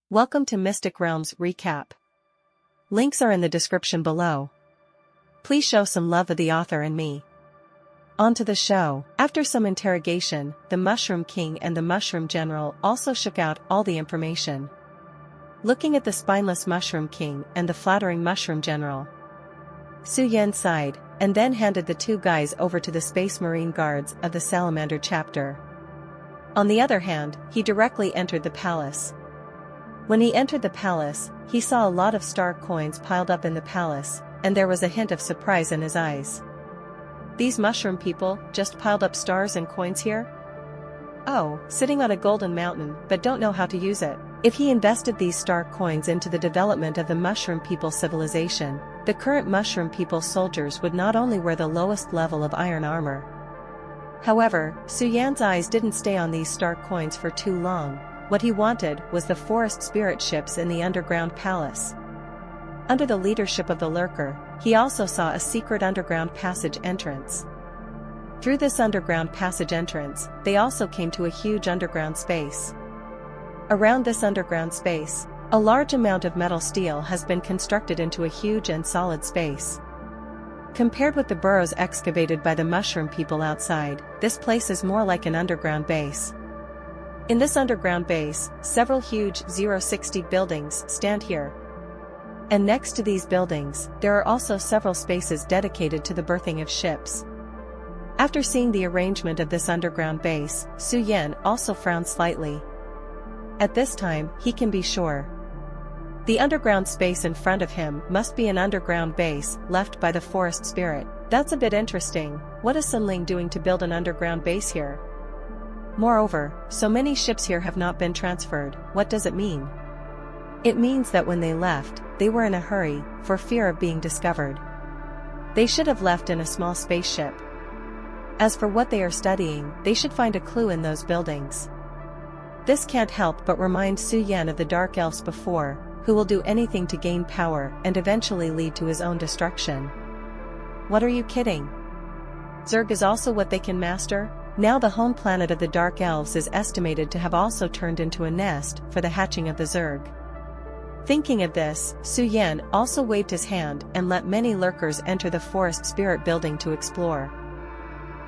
Welcome to Mystic Realms Recap. Links are in the description below. Please show some love of the author and me. On to the show. After some interrogation, the Mushroom King and the Mushroom General also shook out all the information. Looking at the spineless Mushroom King and the flattering Mushroom General, Su Yan sighed, and then handed the two guys over to the Space Marine Guards of the Salamander chapter. On the other hand, he directly entered the palace. When he entered the palace, he saw a lot of star coins piled up in the palace, and there was a hint of surprise in his eyes. These mushroom people just piled up stars and coins here? Oh, sitting on a golden mountain but don't know how to use it. If he invested these star coins into the development of the mushroom people civilization, the current mushroom people soldiers would not only wear the lowest level of iron armor. However, Su Yan's eyes didn't stay on these star coins for too long. What he wanted was the forest spirit ships in the underground palace. Under the leadership of the lurker, he also saw a secret underground passage entrance. Through this underground passage entrance, they also came to a huge underground space. Around this underground space, a large amount of metal steel has been constructed into a huge and solid space. Compared with the burrows excavated by the mushroom people outside, this place is more like an underground base. In this underground base, several huge 060 buildings stand here. And next to these buildings, there are also several spaces dedicated to the berthing of ships. After seeing the arrangement of this underground base, Su Yan also frowned slightly. At this time, he can be sure. The underground space in front of him must be an underground base left by the forest spirit. That's a bit interesting. What is Sun Ling doing to build an underground base here? Moreover, so many ships here have not been transferred. What does it mean? It means that when they left, they were in a hurry, for fear of being discovered. They should have left in a small spaceship. As for what they are studying, they should find a clue in those buildings. This can't help but remind Su Yan of the Dark Elves before, who will do anything to gain power and eventually lead to his own destruction. What are you kidding? Zerg is also what they can master? Now the home planet of the Dark Elves is estimated to have also turned into a nest for the hatching of the Zerg. Thinking of this, Su Yan also waved his hand and let many lurkers enter the forest spirit building to explore.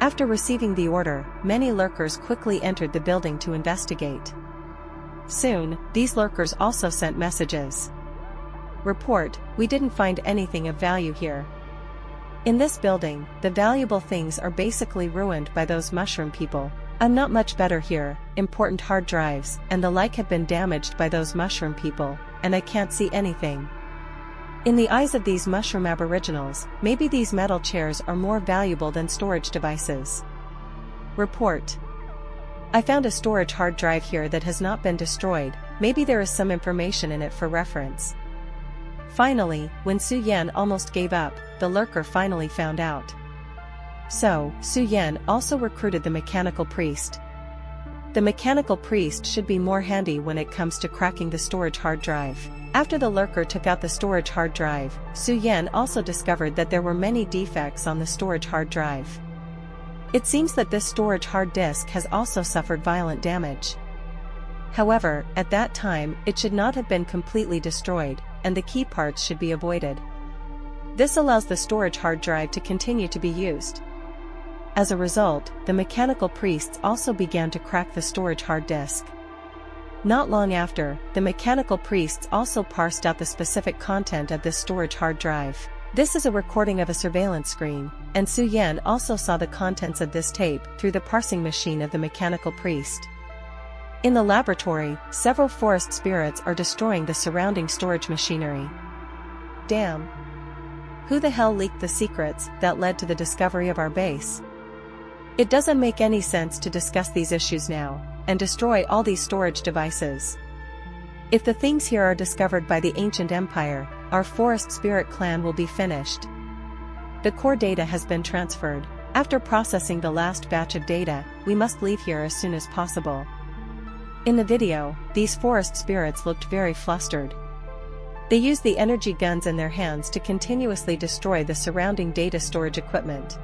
After receiving the order, many lurkers quickly entered the building to investigate. Soon, these lurkers also sent messages. Report, we didn't find anything of value here. In this building, the valuable things are basically ruined by those mushroom people. I'm not much better here. Important hard drives and the like have been damaged by those mushroom people, and I can't see anything. In the eyes of these mushroom aboriginals, maybe these metal chairs are more valuable than storage devices. Report. I found a storage hard drive here that has not been destroyed. Maybe there is some information in it for reference. Finally, when Su Yan almost gave up, the lurker finally found out. So, Su Yan also recruited the mechanical priest. The mechanical priest should be more handy when it comes to cracking the storage hard drive. After the lurker took out the storage hard drive, Su Yan also discovered that there were many defects on the storage hard drive. It seems that this storage hard disk has also suffered violent damage. However, at that time, it should not have been completely destroyed, and the key parts should be avoided. This allows the storage hard drive to continue to be used. As a result, the mechanical priests also began to crack the storage hard disk. Not long after, the mechanical priests also parsed out the specific content of this storage hard drive. This is a recording of a surveillance screen, and Su Yan also saw the contents of this tape through the parsing machine of the mechanical priest. In the laboratory, several forest spirits are destroying the surrounding storage machinery. Damn. Who the hell leaked the secrets that led to the discovery of our base? It doesn't make any sense to discuss these issues now, and destroy all these storage devices. If the things here are discovered by the ancient empire, our forest spirit clan will be finished. The core data has been transferred. After processing the last batch of data, we must leave here as soon as possible. In the video, these forest spirits looked very flustered. They used the energy guns in their hands to continuously destroy the surrounding data storage equipment.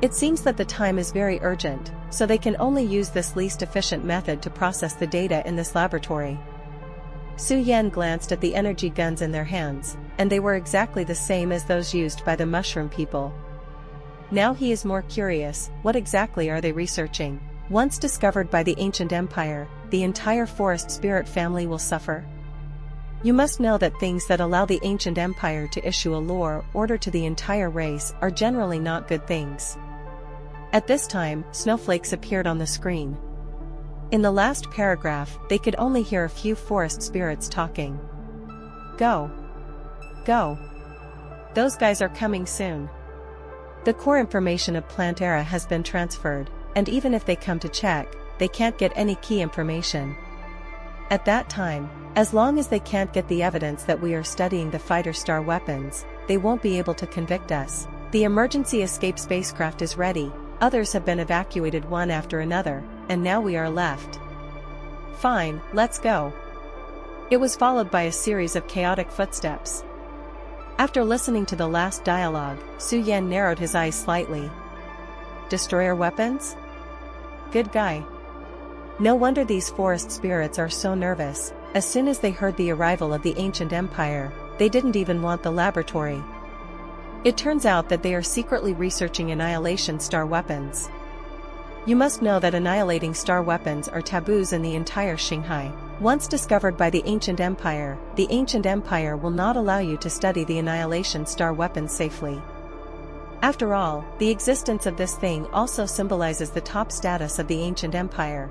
It seems that the time is very urgent, so they can only use this least efficient method to process the data in this laboratory. Su Yan glanced at the energy guns in their hands, and they were exactly the same as those used by the mushroom people. Now he is more curious, what exactly are they researching? Once discovered by the ancient empire, the entire forest spirit family will suffer. You must know that things that allow the ancient empire to issue a lore order to the entire race are generally not good things. At this time, snowflakes appeared on the screen. In the last paragraph, they could only hear a few forest spirits talking. Go. Go. Those guys are coming soon. The core information of Plant Era has been transferred, and even if they come to check, they can't get any key information. At that time, as long as they can't get the evidence that we are studying the fighter star weapons, they won't be able to convict us. The emergency escape spacecraft is ready, others have been evacuated one after another, and now we are left. Fine, let's go. It was followed by a series of chaotic footsteps. After listening to the last dialogue, Su Yan narrowed his eyes slightly. Destroyer weapons? Good guy. No wonder these forest spirits are so nervous. As soon as they heard the arrival of the ancient empire, they didn't even want the laboratory. It turns out that they are secretly researching annihilation star weapons. You must know that annihilating star weapons are taboos in the entire Shanghai. Once discovered by the ancient empire will not allow you to study the annihilation star weapons safely. After all, the existence of this thing also symbolizes the top status of the ancient empire.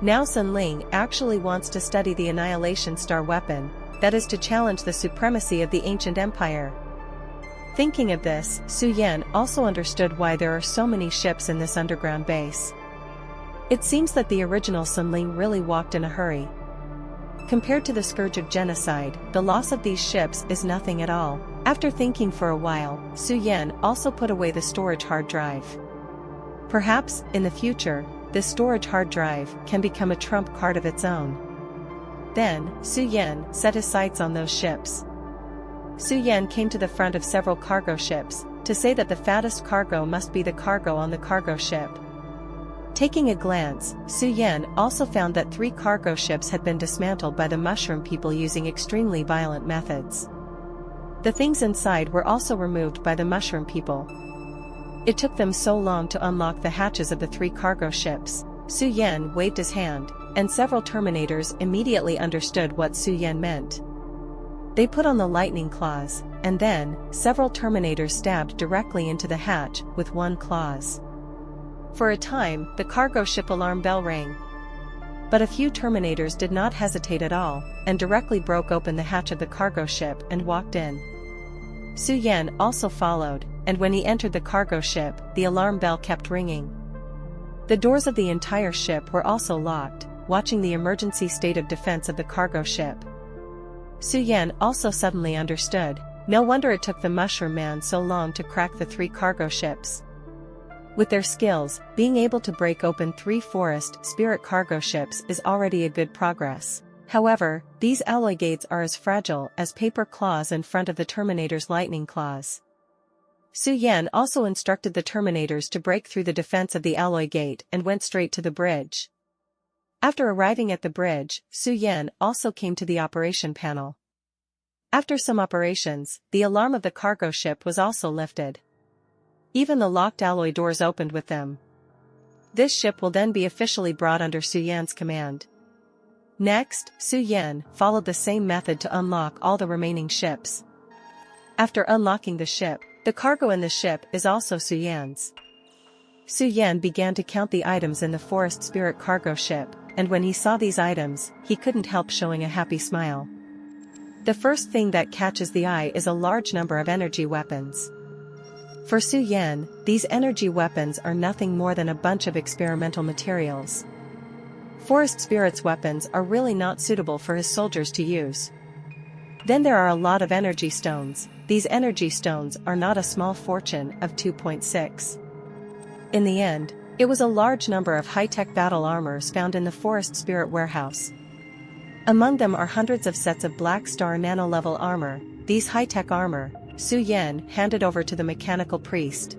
Now Sun Ling actually wants to study the annihilation star weapon, that is to challenge the supremacy of the ancient empire. Thinking of this, Su Yan also understood why there are so many ships in this underground base. It seems that the original Sun Ling really walked in a hurry. Compared to the scourge of genocide, the loss of these ships is nothing at all. After thinking for a while, Su Yan also put away the storage hard drive. Perhaps, in the future, this storage hard drive can become a trump card of its own. Then, Su Yan set his sights on those ships. Su Yan came to the front of several cargo ships, to say that the fattest cargo must be the cargo on the cargo ship. Taking a glance, Su Yan also found that 3 cargo ships had been dismantled by the mushroom people using extremely violent methods. The things inside were also removed by the mushroom people. It took them so long to unlock the hatches of the 3 cargo ships. Su Yan waved his hand, and several Terminators immediately understood what Su Yan meant. They put on the lightning claws, and then, several Terminators stabbed directly into the hatch with one claws. For a time, the cargo ship alarm bell rang. But a few Terminators did not hesitate at all, and directly broke open the hatch of the cargo ship and walked in. Su Yan also followed, and when he entered the cargo ship, the alarm bell kept ringing. The doors of the entire ship were also locked, watching the emergency state of defense of the cargo ship. Su Yan also suddenly understood, no wonder it took the Mushroom Man so long to crack the 3 cargo ships. With their skills, being able to break open 3 forest spirit cargo ships is already a good progress. However, these alloy gates are as fragile as paper claws in front of the Terminator's lightning claws. Su Yan also instructed the Terminators to break through the defense of the alloy gate and went straight to the bridge. After arriving at the bridge, Su Yan also came to the operation panel. After some operations, the alarm of the cargo ship was also lifted. Even the locked alloy doors opened with them. This ship will then be officially brought under Su Yan's command. Next, Su Yan followed the same method to unlock all the remaining ships. After unlocking the ship, the cargo in the ship is also Su Yan's. Su Yan began to count the items in the forest spirit cargo ship, and when he saw these items, he couldn't help showing a happy smile. The first thing that catches the eye is a large number of energy weapons. For Su Yan, these energy weapons are nothing more than a bunch of experimental materials. Forest spirits weapons are really not suitable for his soldiers to use. Then there are a lot of energy stones. These energy stones are not a small fortune of 2.6. In the end, it was a large number of high-tech battle armors found in the Forest Spirit warehouse. Among them are hundreds of sets of Black Star nano-level armor. These high-tech armor, Su Yan handed over to the mechanical priest.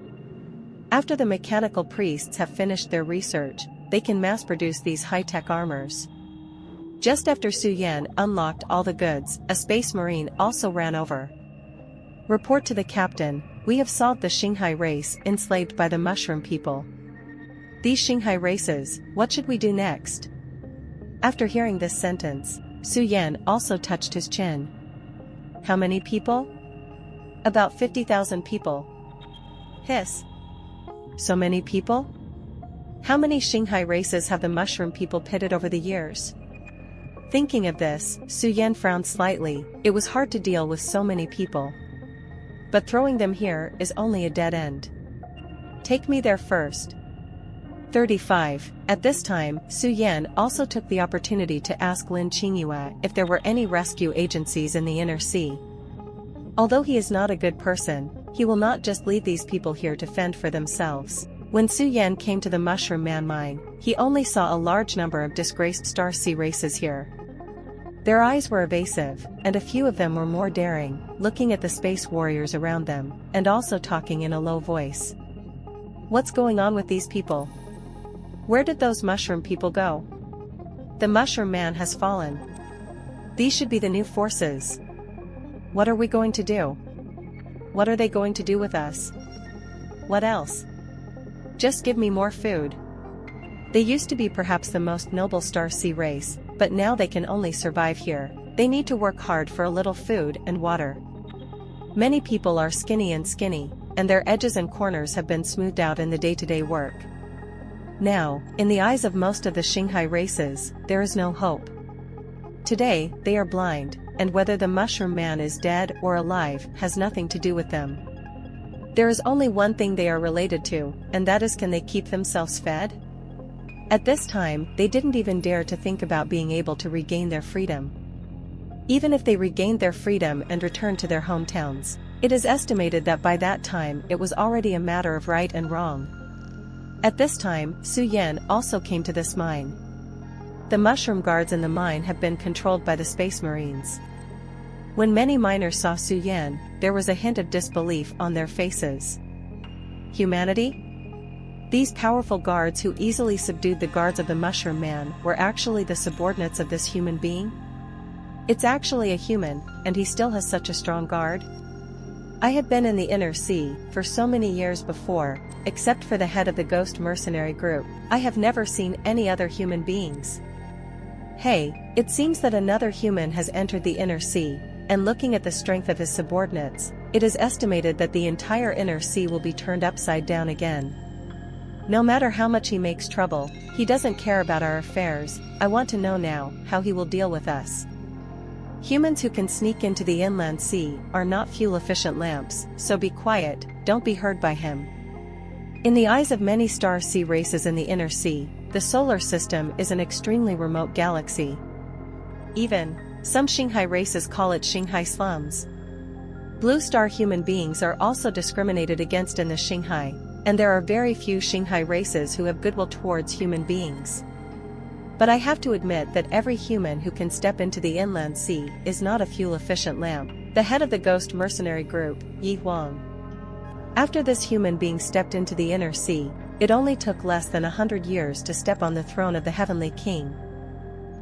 After the mechanical priests have finished their research, they can mass-produce these high-tech armors. Just after Su Yan unlocked all the goods, a space marine also ran over. Report to the captain, we have solved the Xinghai race enslaved by the mushroom people. These Xinghai races, what should we do next? After hearing this sentence, Su Yan also touched his chin. How many people? About 50,000 people. Hiss. So many people? How many Xinghai races have the mushroom people pitted over the years? Thinking of this, Su Yan frowned slightly. It was hard to deal with so many people. But throwing them here is only a dead end. Take me there first. 35. At this time, Su Yan also took the opportunity to ask Lin Qingyue if there were any rescue agencies in the inner sea. Although he is not a good person, he will not just leave these people here to fend for themselves. When Su Yan came to the Mushroom Man mine, he only saw a large number of disgraced star sea races here. Their eyes were evasive, and a few of them were more daring, looking at the space warriors around them, and also talking in a low voice. What's going on with these people? Where did those mushroom people go? The Mushroom Man has fallen. These should be the new forces. What are we going to do? What are they going to do with us? What else? Just give me more food. They used to be perhaps the most noble star sea race, but now they can only survive here. They need to work hard for a little food and water. Many people are skinny, and their edges and corners have been smoothed out in the day-to-day work. Now, in the eyes of most of the Xinghai races, there is no hope. Today, they are blind, and whether the Mushroom Man is dead or alive has nothing to do with them. There is only one thing they are related to, and that is, can they keep themselves fed? At this time, they didn't even dare to think about being able to regain their freedom. Even if they regained their freedom and returned to their hometowns, it is estimated that by that time it was already a matter of right and wrong. At this time, Su Yan also came to this mine. The mushroom guards in the mine have been controlled by the Space Marines. When many miners saw Su Yan, there was a hint of disbelief on their faces. Humanity? These powerful guards who easily subdued the guards of the Mushroom Man were actually the subordinates of this human being? It's actually a human, and he still has such a strong guard? I have been in the inner sea for so many years before, except for the head of the ghost mercenary group. I have never seen any other human beings. Hey, it seems that another human has entered the inner sea, and looking at the strength of his subordinates, it is estimated that the entire inner sea will be turned upside down again. No matter how much he makes trouble, he doesn't care about our affairs. I want to know now how he will deal with us. Humans who can sneak into the inland sea are not fuel-efficient lamps, so be quiet, don't be heard by him. In the eyes of many star sea races in the inner sea, the solar system is an extremely remote galaxy. Even, some Xinghai races call it Xinghai slums. Blue star human beings are also discriminated against in the Xinghai, and there are very few Xinghai races who have goodwill towards human beings. But I have to admit that every human who can step into the inland sea is not a fuel-efficient lamp. The head of the ghost mercenary group, Yi Huang. After this human being stepped into the inner sea, it only took less than 100 years to step on the throne of the Heavenly King.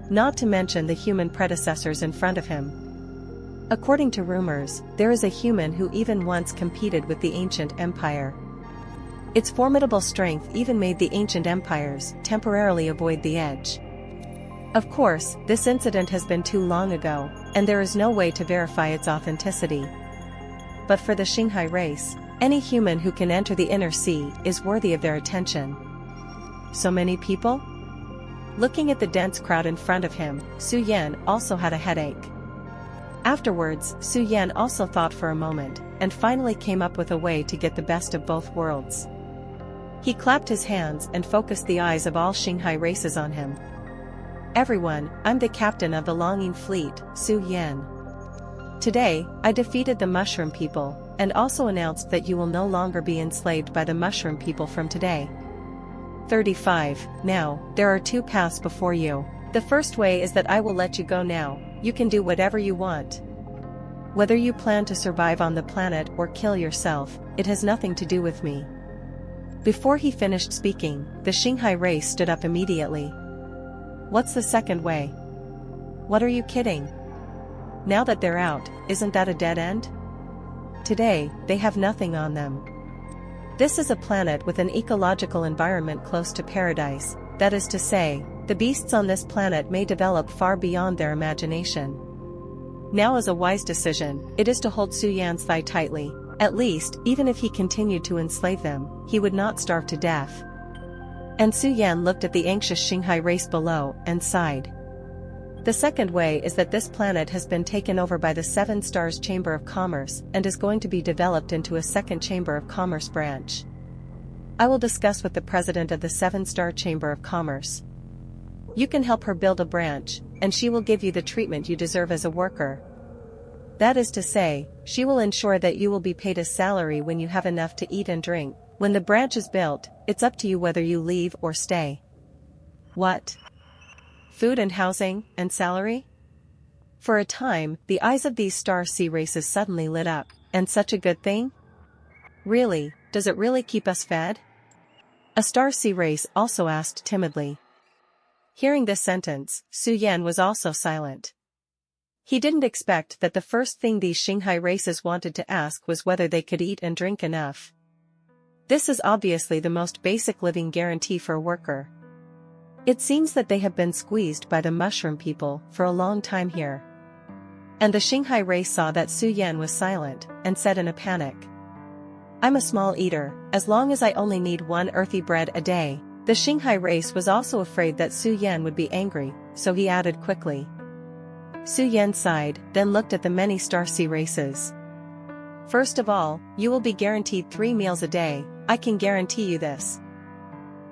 Not to mention the human predecessors in front of him. According to rumors, there is a human who even once competed with the ancient empire. Its formidable strength even made the ancient empires temporarily avoid the edge. Of course, this incident has been too long ago, and there is no way to verify its authenticity. But for the Xinghai race, any human who can enter the inner sea is worthy of their attention. So many people? Looking at the dense crowd in front of him, Su Yan also had a headache. Afterwards, Su Yan also thought for a moment, and finally came up with a way to get the best of both worlds. He clapped his hands and focused the eyes of all Xinghai races on him. Everyone, I'm the captain of the Longing Fleet, Su Yan. Today, I defeated the Mushroom People, and also announced that you will no longer be enslaved by the Mushroom People from today. 35. Now, there are two paths before you. The first way is that I will let you go now. You can do whatever you want. Whether you plan to survive on the planet or kill yourself, it has nothing to do with me. Before he finished speaking, the Xinghai race stood up immediately. What's the second way? What are you kidding? Now that they're out, isn't that a dead end? Today, they have nothing on them. This is a planet with an ecological environment close to paradise, that is to say, the beasts on this planet may develop far beyond their imagination. Now is a wise decision, it is to hold Su Yan's thigh tightly. At least, even if he continued to enslave them, he would not starve to death. And Su Yan looked at the anxious Xinghai race below, and sighed. The second way is that this planet has been taken over by the Seven Stars Chamber of Commerce and is going to be developed into a second Chamber of Commerce branch. I will discuss with the president of the Seven Star Chamber of Commerce. You can help her build a branch, and she will give you the treatment you deserve as a worker. That is to say, she will ensure that you will be paid a salary when you have enough to eat and drink. When the branch is built, it's up to you whether you leave or stay. What? Food and housing, and salary? For a time, the eyes of these star sea races suddenly lit up. And such a good thing? Really, does it really keep us fed? A star sea race also asked timidly. Hearing this sentence, Su Yan was also silent. He didn't expect that the first thing these Xinghai races wanted to ask was whether they could eat and drink enough. This is obviously the most basic living guarantee for a worker. It seems that they have been squeezed by the mushroom people for a long time here. And the Xinghai race saw that Su Yan was silent, and said in a panic. I'm a small eater, as long as I only need one earthy bread a day. The Xinghai race was also afraid that Su Yan would be angry, so he added quickly. Su Yan sighed, then looked at the many star sea races. First of all, you will be guaranteed 3 meals a day, I can guarantee you this.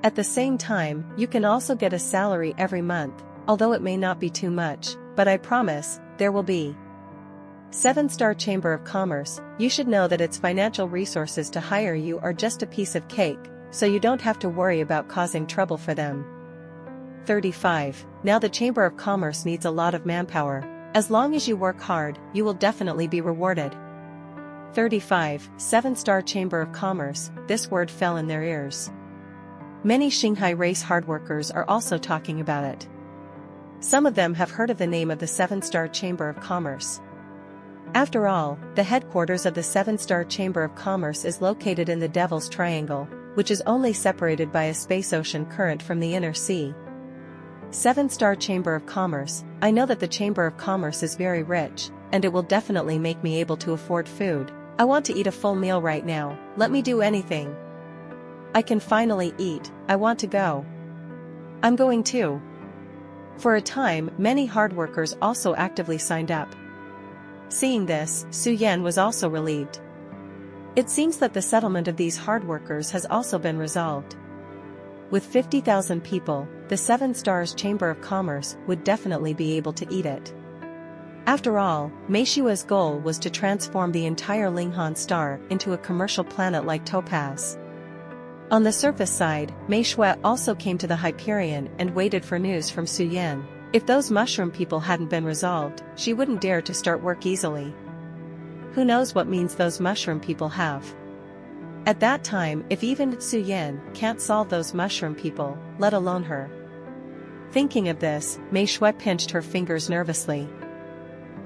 At the same time, you can also get a salary every month, although it may not be too much, but I promise, there will be. 7-Star Chamber of Commerce, you should know that its financial resources to hire you are just a piece of cake, so you don't have to worry about causing trouble for them. 35. Now the Chamber of Commerce needs a lot of manpower. As long as you work hard, you will definitely be rewarded. 35. 7-Star Chamber of Commerce, this word fell in their ears. Many Xinghai race hardworkers are also talking about it. Some of them have heard of the name of the 7-Star Chamber of Commerce. After all, the headquarters of the 7-Star Chamber of Commerce is located in the Devil's Triangle, which is only separated by a space-ocean current from the inner sea. 7-Star Chamber of Commerce, I know that the Chamber of Commerce is very rich, and it will definitely make me able to afford food. I want to eat a full meal right now, let me do anything. I can finally eat, I want to go. I'm going too. For a time, many hard workers also actively signed up. Seeing this, Su Yan was also relieved. It seems that the settlement of these hard workers has also been resolved. With 50,000 people, the 7 Stars Chamber of Commerce would definitely be able to eat it. After all, Meishua's goal was to transform the entire Linghan star into a commercial planet like Topaz. On the surface side, Meishua also came to the Hyperion and waited for news from Su Yan. If those mushroom people hadn't been resolved, she wouldn't dare to start work easily. Who knows what means those mushroom people have? At that time, if even Su Yan can't solve those mushroom people, let alone her. Thinking of this, Meishua pinched her fingers nervously.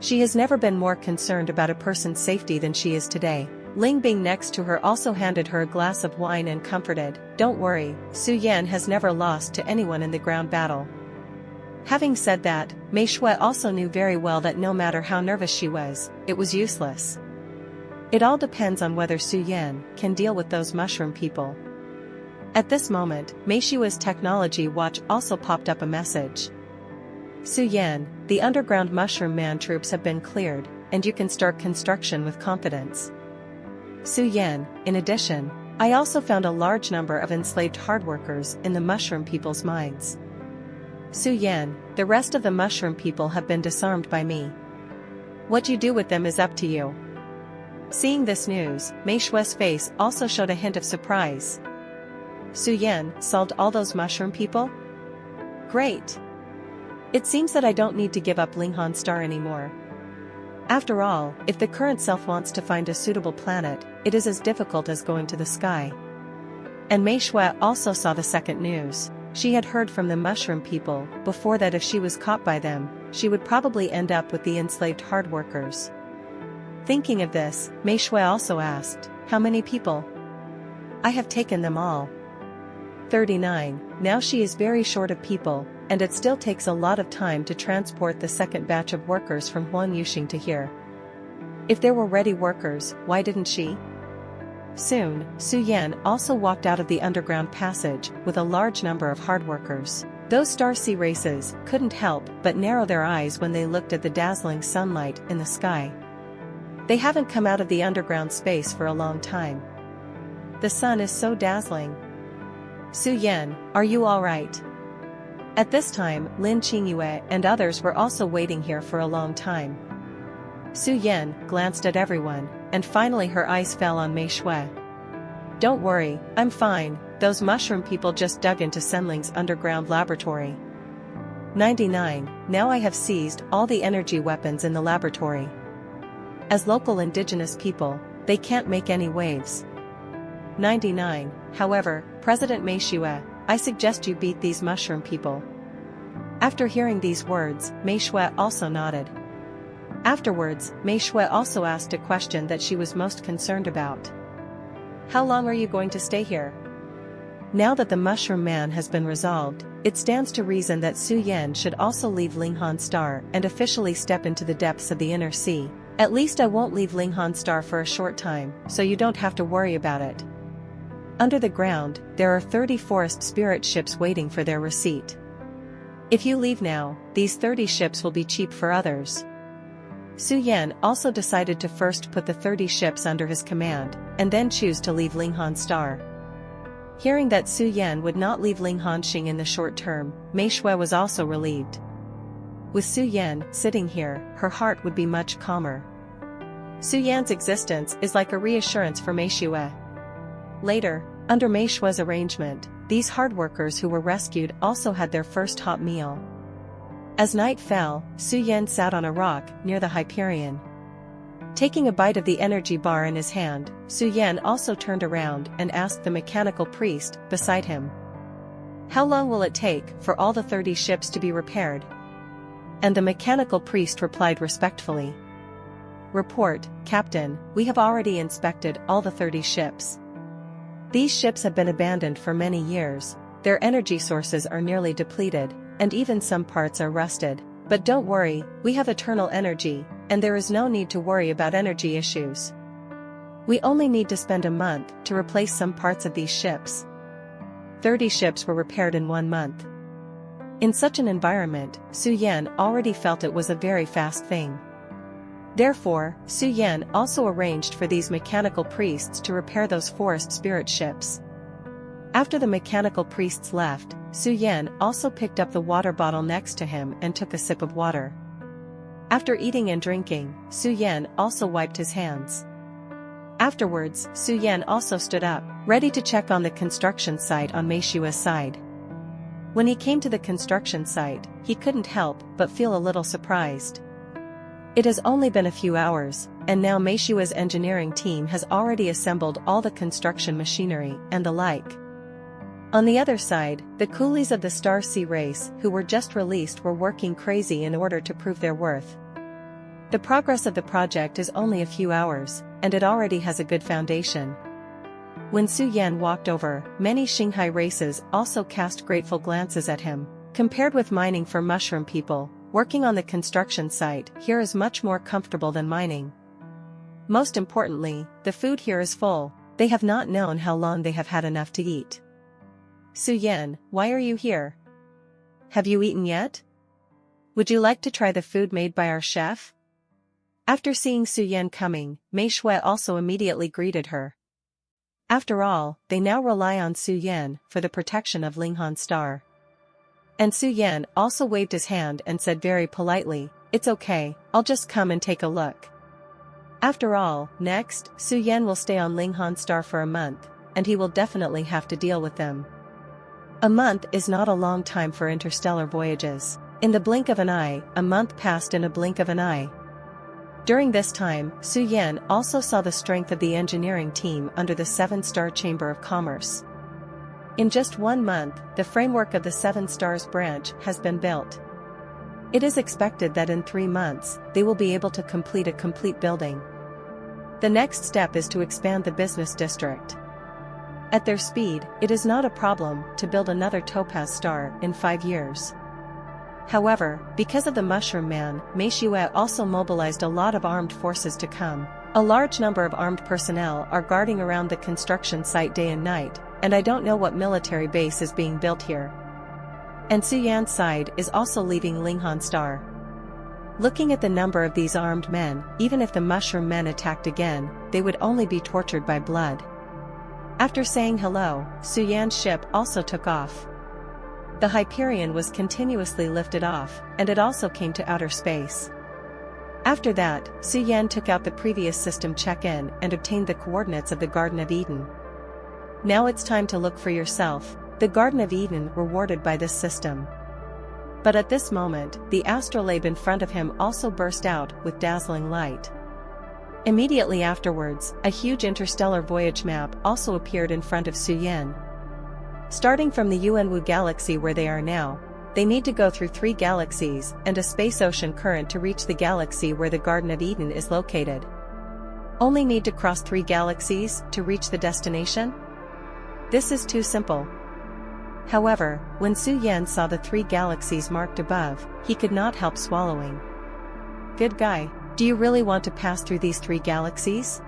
She has never been more concerned about a person's safety than she is today. Ling Bing next to her also handed her a glass of wine and comforted, "Don't worry, Su Yan has never lost to anyone in the ground battle." Having said that, Meishua also knew very well that no matter how nervous she was, it was useless. It all depends on whether Su Yan can deal with those mushroom people. At this moment, Meishua's technology watch also popped up a message. Su Yan, the underground mushroom man troops have been cleared, and you can start construction with confidence. Su Yan, in addition, I also found a large number of enslaved hardworkers in the mushroom people's mines. Su Yan, the rest of the mushroom people have been disarmed by me. What you do with them is up to you. Seeing this news, Meishua's face also showed a hint of surprise. Su Yan solved all those mushroom people? Great! It seems that I don't need to give up Linghan Star anymore. After all, if the current self wants to find a suitable planet, it is as difficult as going to the sky. And Meishua also saw the second news. She had heard from the mushroom people before that if she was caught by them, she would probably end up with the enslaved hard workers. Thinking of this, Manhwa also asked, "How many people?" "I have taken them all." 39. Now she is very short of people, and it still takes a lot of time to transport the second batch of workers from Huanyushing to here. If there were ready workers, why didn't she? Soon, Su Yan also walked out of the underground passage with a large number of hard workers. Those star sea races couldn't help but narrow their eyes when they looked at the dazzling sunlight in the sky. They haven't come out of the underground space for a long time. The sun is so dazzling. "Su Yan, are you all right?" At this time, Lin Qingyue and others were also waiting here for a long time. Su Yan glanced at everyone, and finally her eyes fell on Manhwa. "Don't worry, I'm fine, those mushroom people just dug into Senling's underground laboratory." 99. Now I have seized all the energy weapons in the laboratory. As local indigenous people, they can't make any waves. 99. However, President Manhwa, I suggest you beat these mushroom people. After hearing these words, Manhwa also nodded. Afterwards, Manhwa also asked a question that she was most concerned about. "How long are you going to stay here?" Now that the Mushroom Man has been resolved, it stands to reason that Su Yan should also leave Linghan Star and officially step into the depths of the inner sea. "At least I won't leave Linghan Star for a short time, so you don't have to worry about it. Under the ground, there are 30 forest spirit ships waiting for their receipt. If you leave now, these 30 ships will be cheap for others." Su Yan also decided to first put the 30 ships under his command, and then choose to leave Linghan Star. Hearing that Su Yan would not leave Linghanxing in the short term, Manhwa was also relieved. With Su Yan sitting here, her heart would be much calmer. Su Yan's existence is like a reassurance for Manhwa. Later, under Manhwa's arrangement, these hard workers who were rescued also had their first hot meal. As night fell, Su Yan sat on a rock near the Hyperion. Taking a bite of the energy bar in his hand, Su Yan also turned around and asked the mechanical priest beside him, "How long will it take for all the 30 ships to be repaired?" And the mechanical priest replied respectfully, "Report, Captain, we have already inspected all the 30 ships. These ships have been abandoned for many years, their energy sources are nearly depleted, and even some parts are rusted. But don't worry, we have eternal energy, and there is no need to worry about energy issues. We only need to spend a month to replace some parts of these ships." 30 ships were repaired in 1 month. In such an environment, Su Yan already felt it was a very fast thing. Therefore, Su Yan also arranged for these mechanical priests to repair those forest spirit ships. After the mechanical priests left, Su Yan also picked up the water bottle next to him and took a sip of water. After eating and drinking, Su Yan also wiped his hands. Afterwards, Su Yan also stood up, ready to check on the construction site on Manhwa's side. When he came to the construction site, he couldn't help but feel a little surprised. It has only been a few hours, and now Manhwa's engineering team has already assembled all the construction machinery and the like. On the other side, the coolies of the Star Sea race who were just released were working crazy in order to prove their worth. The progress of the project is only a few hours, and it already has a good foundation. When Su Yan walked over, many Shanghai races also cast grateful glances at him. Compared with mining for mushroom people, working on the construction site here is much more comfortable than mining. Most importantly, the food here is full, they have not known how long they have had enough to eat. "Su Yan, why are you here? Have you eaten yet? Would you like to try the food made by our chef?" After seeing Su Yan coming, Manhwa also immediately greeted her. After all, they now rely on Su Yan for the protection of Linghan Star. And Su Yan also waved his hand and said very politely, "It's okay, I'll just come and take a look." After all, next, Su Yan will stay on Linghan Star for a month, and he will definitely have to deal with them. A month is not a long time for interstellar voyages. In the blink of an eye, a month passed in a blink of an eye. During this time, Su Yan also saw the strength of the engineering team under the 7-Star Chamber of Commerce. In just 1 month, the framework of the 7 Stars branch has been built. It is expected that in 3 months, they will be able to complete a complete building. The next step is to expand the business district. At their speed, it is not a problem to build another topaz star in 5 years. However, because of the Mushroom Man, ManhwaRecap also mobilized a lot of armed forces to come. A large number of armed personnel are guarding around the construction site day and night, and I don't know what military base is being built here. And Suyan's side is also leaving Linghan Star. Looking at the number of these armed men, even if the Mushroom Men attacked again, they would only be tortured by blood. After saying hello, Suyan's ship also took off. The Hyperion was continuously lifted off, and it also came to outer space. After that, Suyan took out the previous system check-in and obtained the coordinates of the Garden of Eden. Now it's time to look for yourself, the Garden of Eden rewarded by this system. But at this moment, the astrolabe in front of him also burst out with dazzling light. Immediately afterwards, a huge interstellar voyage map also appeared in front of Suyan. Starting from the Yuanwu galaxy where they are now, they need to go through 3 galaxies and a space-ocean current to reach the galaxy where the Garden of Eden is located. Only need to cross 3 galaxies to reach the destination? This is too simple. However, when Suyan saw the 3 galaxies marked above, he could not help swallowing. Good guy, do you really want to pass through these 3 galaxies?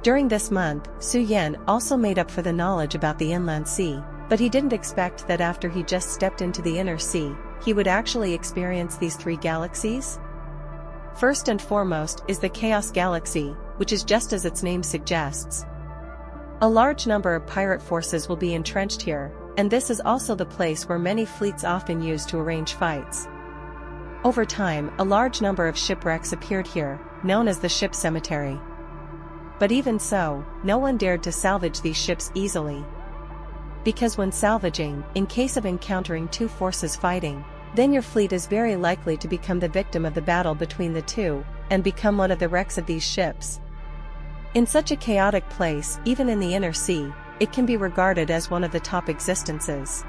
During this month, Suyan also made up for the knowledge about the inland sea, but he didn't expect that after he just stepped into the inner sea, he would actually experience these 3 galaxies. First and foremost is the Chaos Galaxy, which is just as its name suggests. A large number of pirate forces will be entrenched here, and this is also the place where many fleets often use to arrange fights. Over time, a large number of shipwrecks appeared here, known as the ship cemetery. But even so, no one dared to salvage these ships easily. Because when salvaging, in case of encountering 2 forces fighting, then your fleet is very likely to become the victim of the battle between the 2, and become one of the wrecks of these ships. In such a chaotic place, even in the inner sea, it can be regarded as one of the top existences.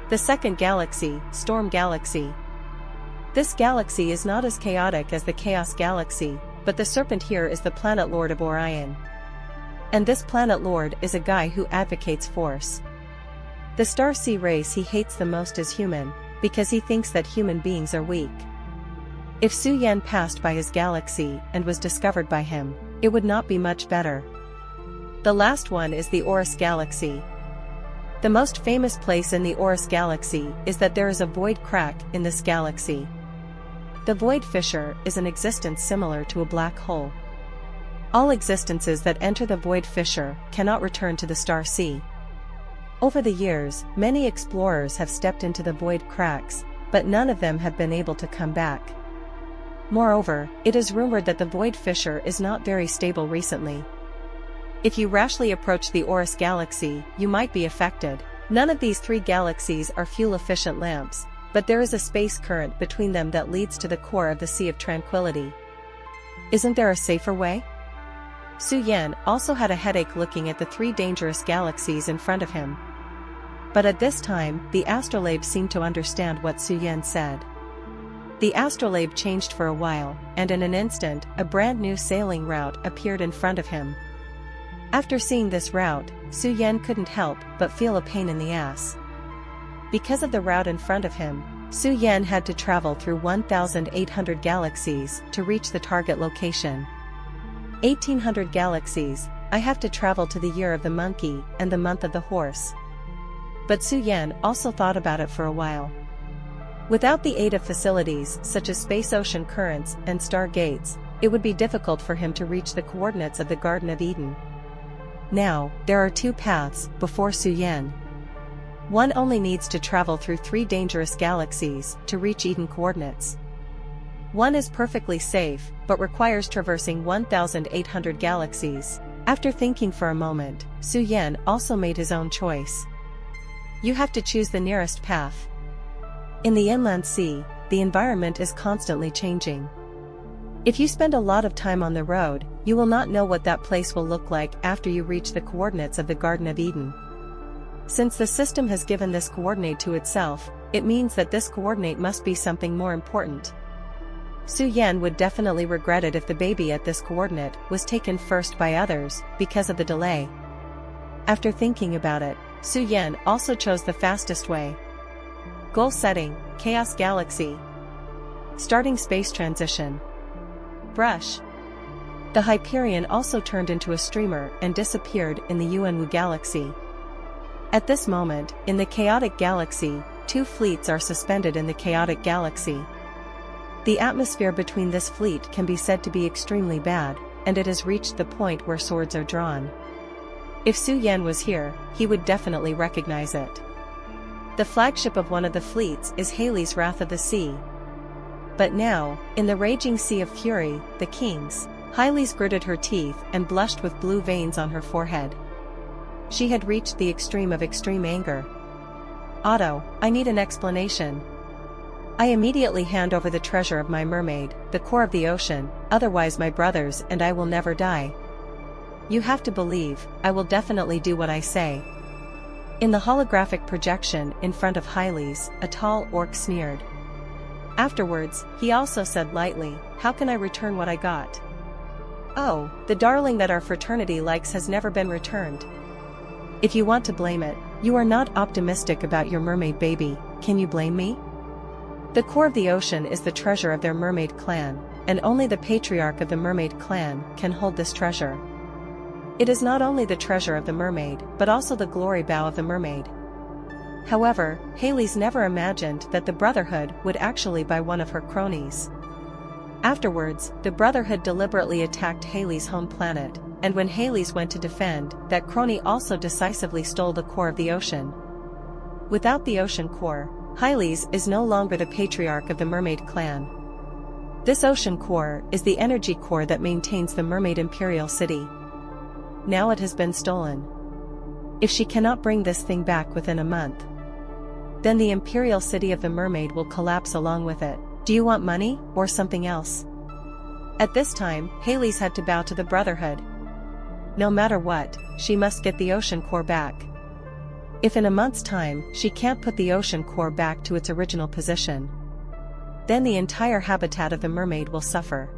The second galaxy, Storm Galaxy. This galaxy is not as chaotic as the Chaos Galaxy, but the serpent here is the planet lord of Orion. And this planet lord is a guy who advocates force. The Star Sea race he hates the most is human, because he thinks that human beings are weak. If Suyan passed by his galaxy and was discovered by him, it would not be much better. The last one is the Orus Galaxy. The most famous place in the Orus Galaxy is that there is a void crack in this galaxy. The void fissure is an existence similar to a black hole. All existences that enter the void fissure cannot return to the Star Sea. Over the years, many explorers have stepped into the void cracks, but none of them have been able to come back. Moreover, it is rumored that the void fissure is not very stable recently. If you rashly approach the Orus Galaxy, you might be affected. None of these 3 galaxies are fuel-efficient lamps, but there is a space current between them that leads to the core of the Sea of Tranquility. Isn't there a safer way? Suyan also had a headache looking at the 3 dangerous galaxies in front of him. But at this time, the astrolabe seemed to understand what Suyan said. The astrolabe changed for a while, and in an instant, a brand new sailing route appeared in front of him. After seeing this route, Suyan couldn't help but feel a pain in the ass. Because of the route in front of him, Suyan had to travel through 1,800 galaxies to reach the target location. 1,800 galaxies, I have to travel to the year of the monkey and the month of the horse. But Suyan also thought about it for a while. Without the aid of facilities such as space-ocean currents and stargates, it would be difficult for him to reach the coordinates of the Garden of Eden. Now, there are 2 paths before Suyan. One only needs to travel through 3 dangerous galaxies to reach Eden coordinates. One is perfectly safe, but requires traversing 1,800 galaxies. After thinking for a moment, Suyan also made his own choice. You have to choose the nearest path. In the inland sea, the environment is constantly changing. If you spend a lot of time on the road, you will not know what that place will look like after you reach the coordinates of the Garden of Eden. Since the system has given this coordinate to itself, it means that this coordinate must be something more important. Su Yan would definitely regret it if the baby at this coordinate was taken first by others, because of the delay. After thinking about it, Su Yan also chose the fastest way. Goal setting, Chaos Galaxy. Starting space transition. Brush. The Hyperion also turned into a streamer and disappeared in the Yuanwu galaxy. At this moment, in the chaotic galaxy, 2 fleets are suspended in the chaotic galaxy. The atmosphere between this fleet can be said to be extremely bad, and it has reached the point where swords are drawn. If Su Yan was here, he would definitely recognize it. The flagship of one of the fleets is Haley's Wrath of the Sea. But now, in the raging sea of fury, the kings, Haley's gritted her teeth and blushed with blue veins on her forehead. She had reached the extreme of extreme anger. Otto, I need an explanation. I immediately hand over the treasure of my mermaid, the core of the ocean, otherwise my brothers and I will never die. You have to believe, I will definitely do what I say. In the holographic projection in front of Hyles, a tall orc sneered. Afterwards, he also said lightly, how can I return what I got? Oh, the darling that our fraternity likes has never been returned. If you want to blame it, you are not optimistic about your mermaid baby, can you blame me? The core of the ocean is the treasure of their mermaid clan, and only the patriarch of the mermaid clan can hold this treasure. It is not only the treasure of the mermaid, but also the glory bow of the mermaid. However, Haley's never imagined that the Brotherhood would actually buy one of her cronies. Afterwards, the Brotherhood deliberately attacked Haley's home planet, and when Haley's went to defend, that crony also decisively stole the core of the ocean. Without the ocean core, Hyles is no longer the patriarch of the mermaid clan. This ocean core is the energy core that maintains the mermaid imperial city. Now it has been stolen. If she cannot bring this thing back within a month, then the imperial city of the mermaid will collapse along with it. Do you want money, or something else? At this time, Haley's had to bow to the Brotherhood. No matter what, she must get the ocean core back. If in a month's time she can't put the ocean core back to its original position, then the entire habitat of the mermaid will suffer.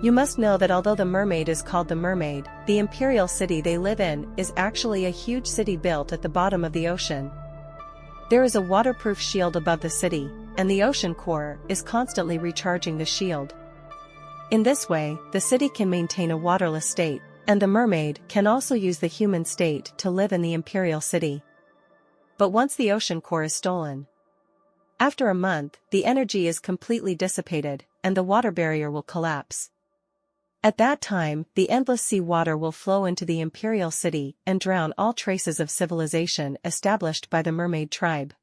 You must know that although the mermaid is called the mermaid, the imperial city they live in is actually a huge city built at the bottom of the ocean. There is a waterproof shield above the city, and the ocean core is constantly recharging the shield. In this way, the city can maintain a waterless state, and the mermaid can also use the human state to live in the imperial city. But once the ocean core is stolen, after a month, the energy is completely dissipated, and the water barrier will collapse. At that time, the endless sea water will flow into the imperial city and drown all traces of civilization established by the mermaid tribe.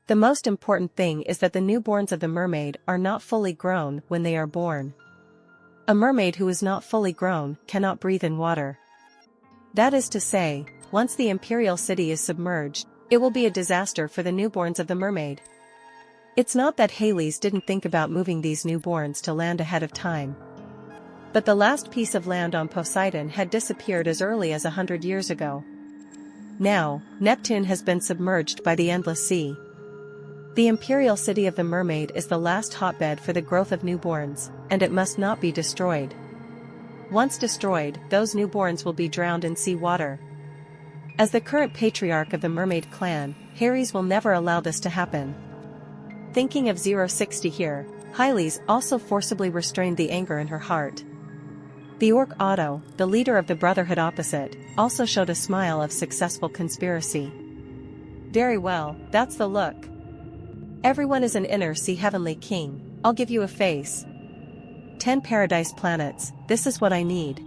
The most important thing is that the newborns of the mermaid are not fully grown when they are born. A mermaid who is not fully grown cannot breathe in water. That is to say, once the imperial city is submerged, it will be a disaster for the newborns of the mermaid. It's not that Haley's didn't think about moving these newborns to land ahead of time. But the last piece of land on Poseidon had disappeared as early as 100 years ago. Now, Neptune has been submerged by the endless sea. The imperial city of the mermaid is the last hotbed for the growth of newborns, and it must not be destroyed. Once destroyed, those newborns will be drowned in sea water. As the current patriarch of the mermaid clan, Harry's will never allow this to happen. Thinking of 060 here, Hyles also forcibly restrained the anger in her heart. The orc Otto, the leader of the Brotherhood opposite, also showed a smile of successful conspiracy. Very well, that's the look. Everyone is an inner sea heavenly king, I'll give you a face. 10 paradise planets, this is what I need.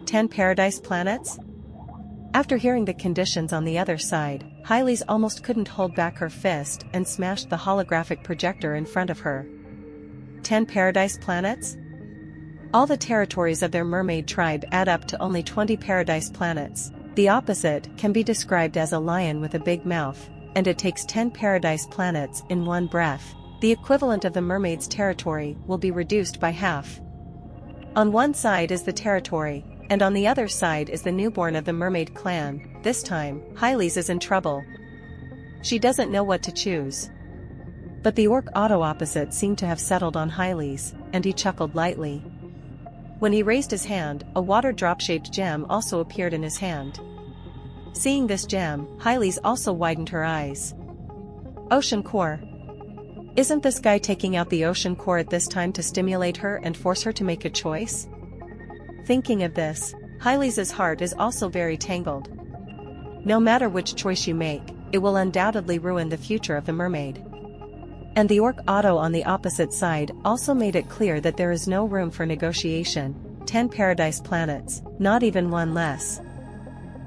10 paradise planets? After hearing the conditions on the other side, Hyles almost couldn't hold back her fist and smashed the holographic projector in front of her. 10 paradise planets? All the territories of their mermaid tribe add up to only 20 paradise planets. The opposite can be described as a lion with a big mouth, and it takes 10 paradise planets in one breath. The equivalent of the mermaid's territory will be reduced by half. On one side is the territory, and on the other side is the newborn of the mermaid clan. This time, Hyles is in trouble. She doesn't know what to choose. But the orc Otto opposite seemed to have settled on Hyles, and he chuckled lightly. When he raised his hand, a water drop-shaped gem also appeared in his hand. Seeing this gem, Hyles also widened her eyes. Ocean core. Isn't this guy taking out the ocean core at this time to stimulate her and force her to make a choice? Thinking of this, Hyles' heart is also very tangled. No matter which choice you make, it will undoubtedly ruin the future of the mermaid. And the orc Otto on the opposite side also made it clear that there is no room for negotiation. 10 paradise planets, not even one less.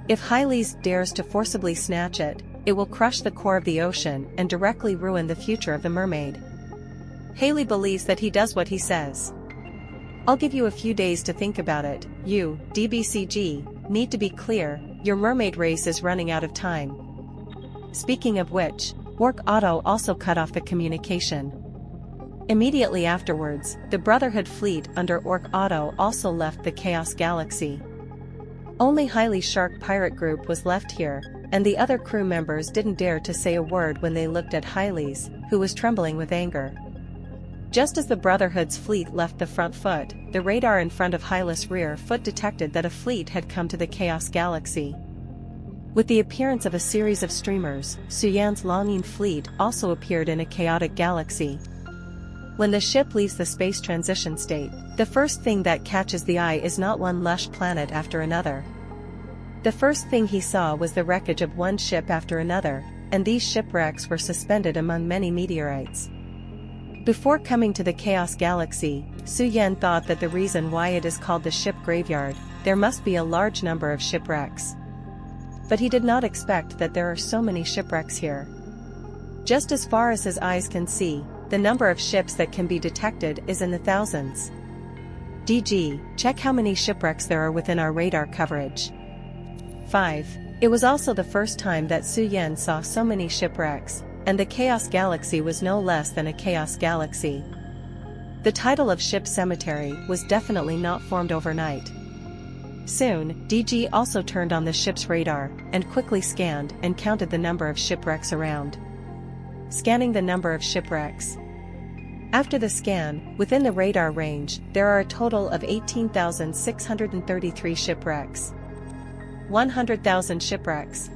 If Hyles dares to forcibly snatch it, it will crush the core of the ocean and directly ruin the future of the mermaid. Haley believes that he does what he says. I'll give you a few days to think about it. You, DBCG, need to be clear, your mermaid race is running out of time. Speaking of which, Orc Otto also cut off the communication. Immediately afterwards, the Brotherhood fleet under Orc Otto also left the Chaos Galaxy. Only Hyles' Shark pirate group was left here, and the other crew members didn't dare to say a word when they looked at Hyles, who was trembling with anger. Just as the Brotherhood's fleet left the front foot, the radar in front of Hyles' rear foot detected that a fleet had come to the Chaos Galaxy. With the appearance of a series of streamers, Suyan's longing fleet also appeared in a chaotic galaxy. When the ship leaves the space transition state, the first thing that catches the eye is not one lush planet after another. The first thing he saw was the wreckage of one ship after another, and these shipwrecks were suspended among many meteorites. Before coming to the Chaos Galaxy, Suyan thought that the reason why it is called the ship graveyard, there must be a large number of shipwrecks. But he did not expect that there are so many shipwrecks here. Just as far as his eyes can see, the number of ships that can be detected is in the thousands. DG, check how many shipwrecks there are within our radar coverage. 5. It was also the first time that Suyan saw so many shipwrecks, and the Chaos Galaxy was no less than a Chaos Galaxy. The title of Ship Cemetery was definitely not formed overnight. Soon, DG also turned on the ship's radar, and quickly scanned and counted the number of shipwrecks around. Scanning the number of shipwrecks. After the scan, within the radar range, there are a total of 18,633 shipwrecks. 100,000 shipwrecks.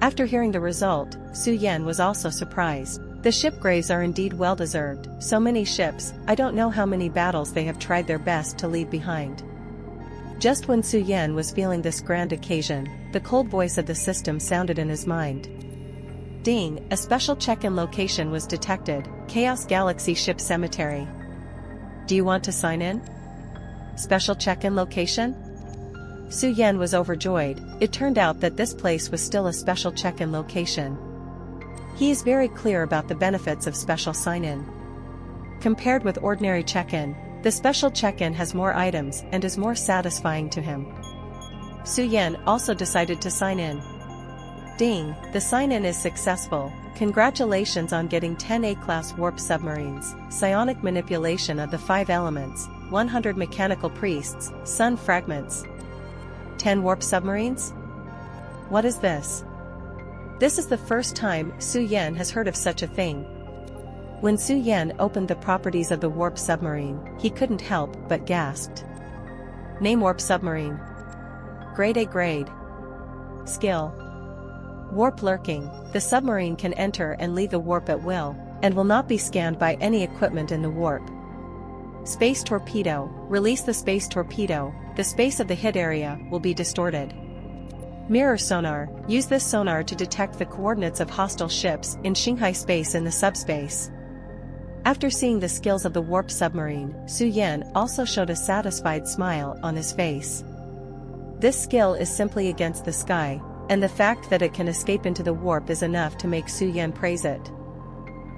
After hearing the result, Suyan was also surprised. The ship graves are indeed well-deserved, so many ships, I don't know how many battles they have tried their best to leave behind. Just when Suyan was feeling this grand occasion, the cold voice of the system sounded in his mind. Ding, a special check-in location was detected, Chaos Galaxy Ship Cemetery. Do you want to sign in? Special check-in location? Suyan was overjoyed. It turned out that this place was still a special check-in location. He is very clear about the benefits of special sign-in. Compared with ordinary check-in, the special check-in has more items and is more satisfying to him. Suyan also decided to sign in. Ding, the sign-in is successful. Congratulations on getting 10 A-class warp submarines, psionic manipulation of the 5 elements, 100 mechanical priests, sun fragments. 10 warp submarines? What is this? This is the first time Suyan has heard of such a thing. When Suyan opened the properties of the warp submarine, he couldn't help but gasped. Name warp submarine. Grade A grade. Skill. Warp lurking. The submarine can enter and leave the warp at will, and will not be scanned by any equipment in the warp. Space torpedo. Release the space torpedo. The space of the hit area will be distorted. Mirror sonar. Use this sonar to detect the coordinates of hostile ships in Shanghai space in the subspace. After seeing the skills of the warp submarine, Suyan also showed a satisfied smile on his face. This skill is simply against the sky, and the fact that it can escape into the warp is enough to make Suyan praise it.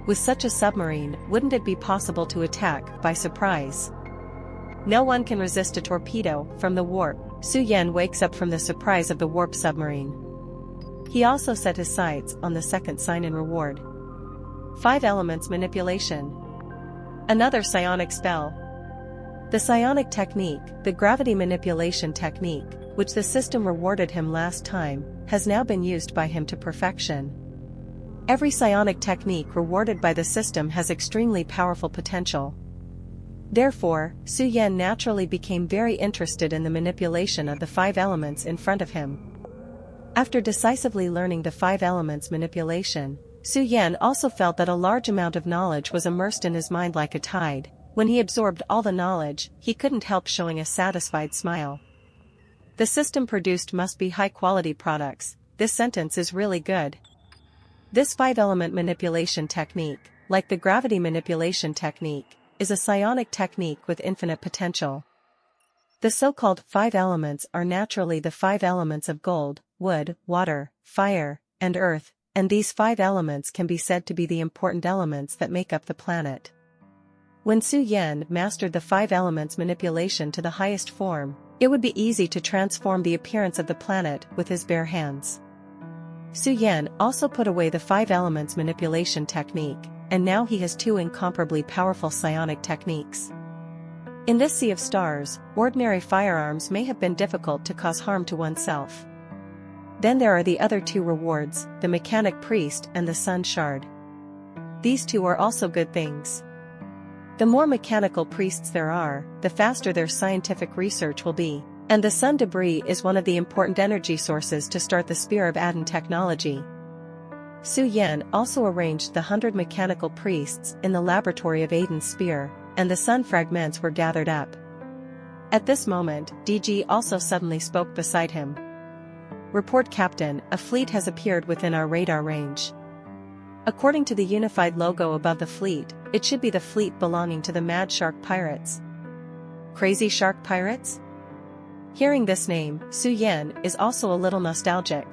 With such a submarine, wouldn't it be possible to attack by surprise? No one can resist a torpedo from the warp. Suyan wakes up from the surprise of the warp submarine. He also set his sights on the second sign-in reward. 5 elements manipulation. Another psionic spell. The psionic technique, the gravity manipulation technique, which the system rewarded him last time, has now been used by him to perfection. Every psionic technique rewarded by the system has extremely powerful potential. Therefore, Su Yan naturally became very interested in the manipulation of the 5 elements in front of him. After decisively learning the 5 elements manipulation, Su Yan also felt that a large amount of knowledge was immersed in his mind like a tide. When he absorbed all the knowledge, he couldn't help showing a satisfied smile. The system produced must be high-quality products. This sentence is really good. This 5-element manipulation technique, like the gravity manipulation technique, is a psionic technique with infinite potential. The so-called 5 elements are naturally the 5 elements of gold, wood, water, fire, and earth, and these 5 elements can be said to be the important elements that make up the planet. When Su Yan mastered the 5 elements manipulation to the highest form, it would be easy to transform the appearance of the planet with his bare hands. Su Yan also put away the 5 elements manipulation technique, and now he has 2 incomparably powerful psionic techniques. In this sea of stars, ordinary firearms may have been difficult to cause harm to oneself. Then there are the other 2 rewards, the mechanic priest and the sun shard. These 2 are also good things. The more mechanical priests there are, the faster their scientific research will be. And the sun debris is one of the important energy sources to start the Spear of Adon technology. Su Yan also arranged the 100 mechanical priests in the laboratory of Adon's spear, and the sun fragments were gathered up. At this moment, DG also suddenly spoke beside him. "Report, Captain, a fleet has appeared within our radar range. According to the unified logo above the fleet, it should be the fleet belonging to the Mad Shark Pirates." Crazy Shark Pirates? Hearing this name, Su Yan is also a little nostalgic.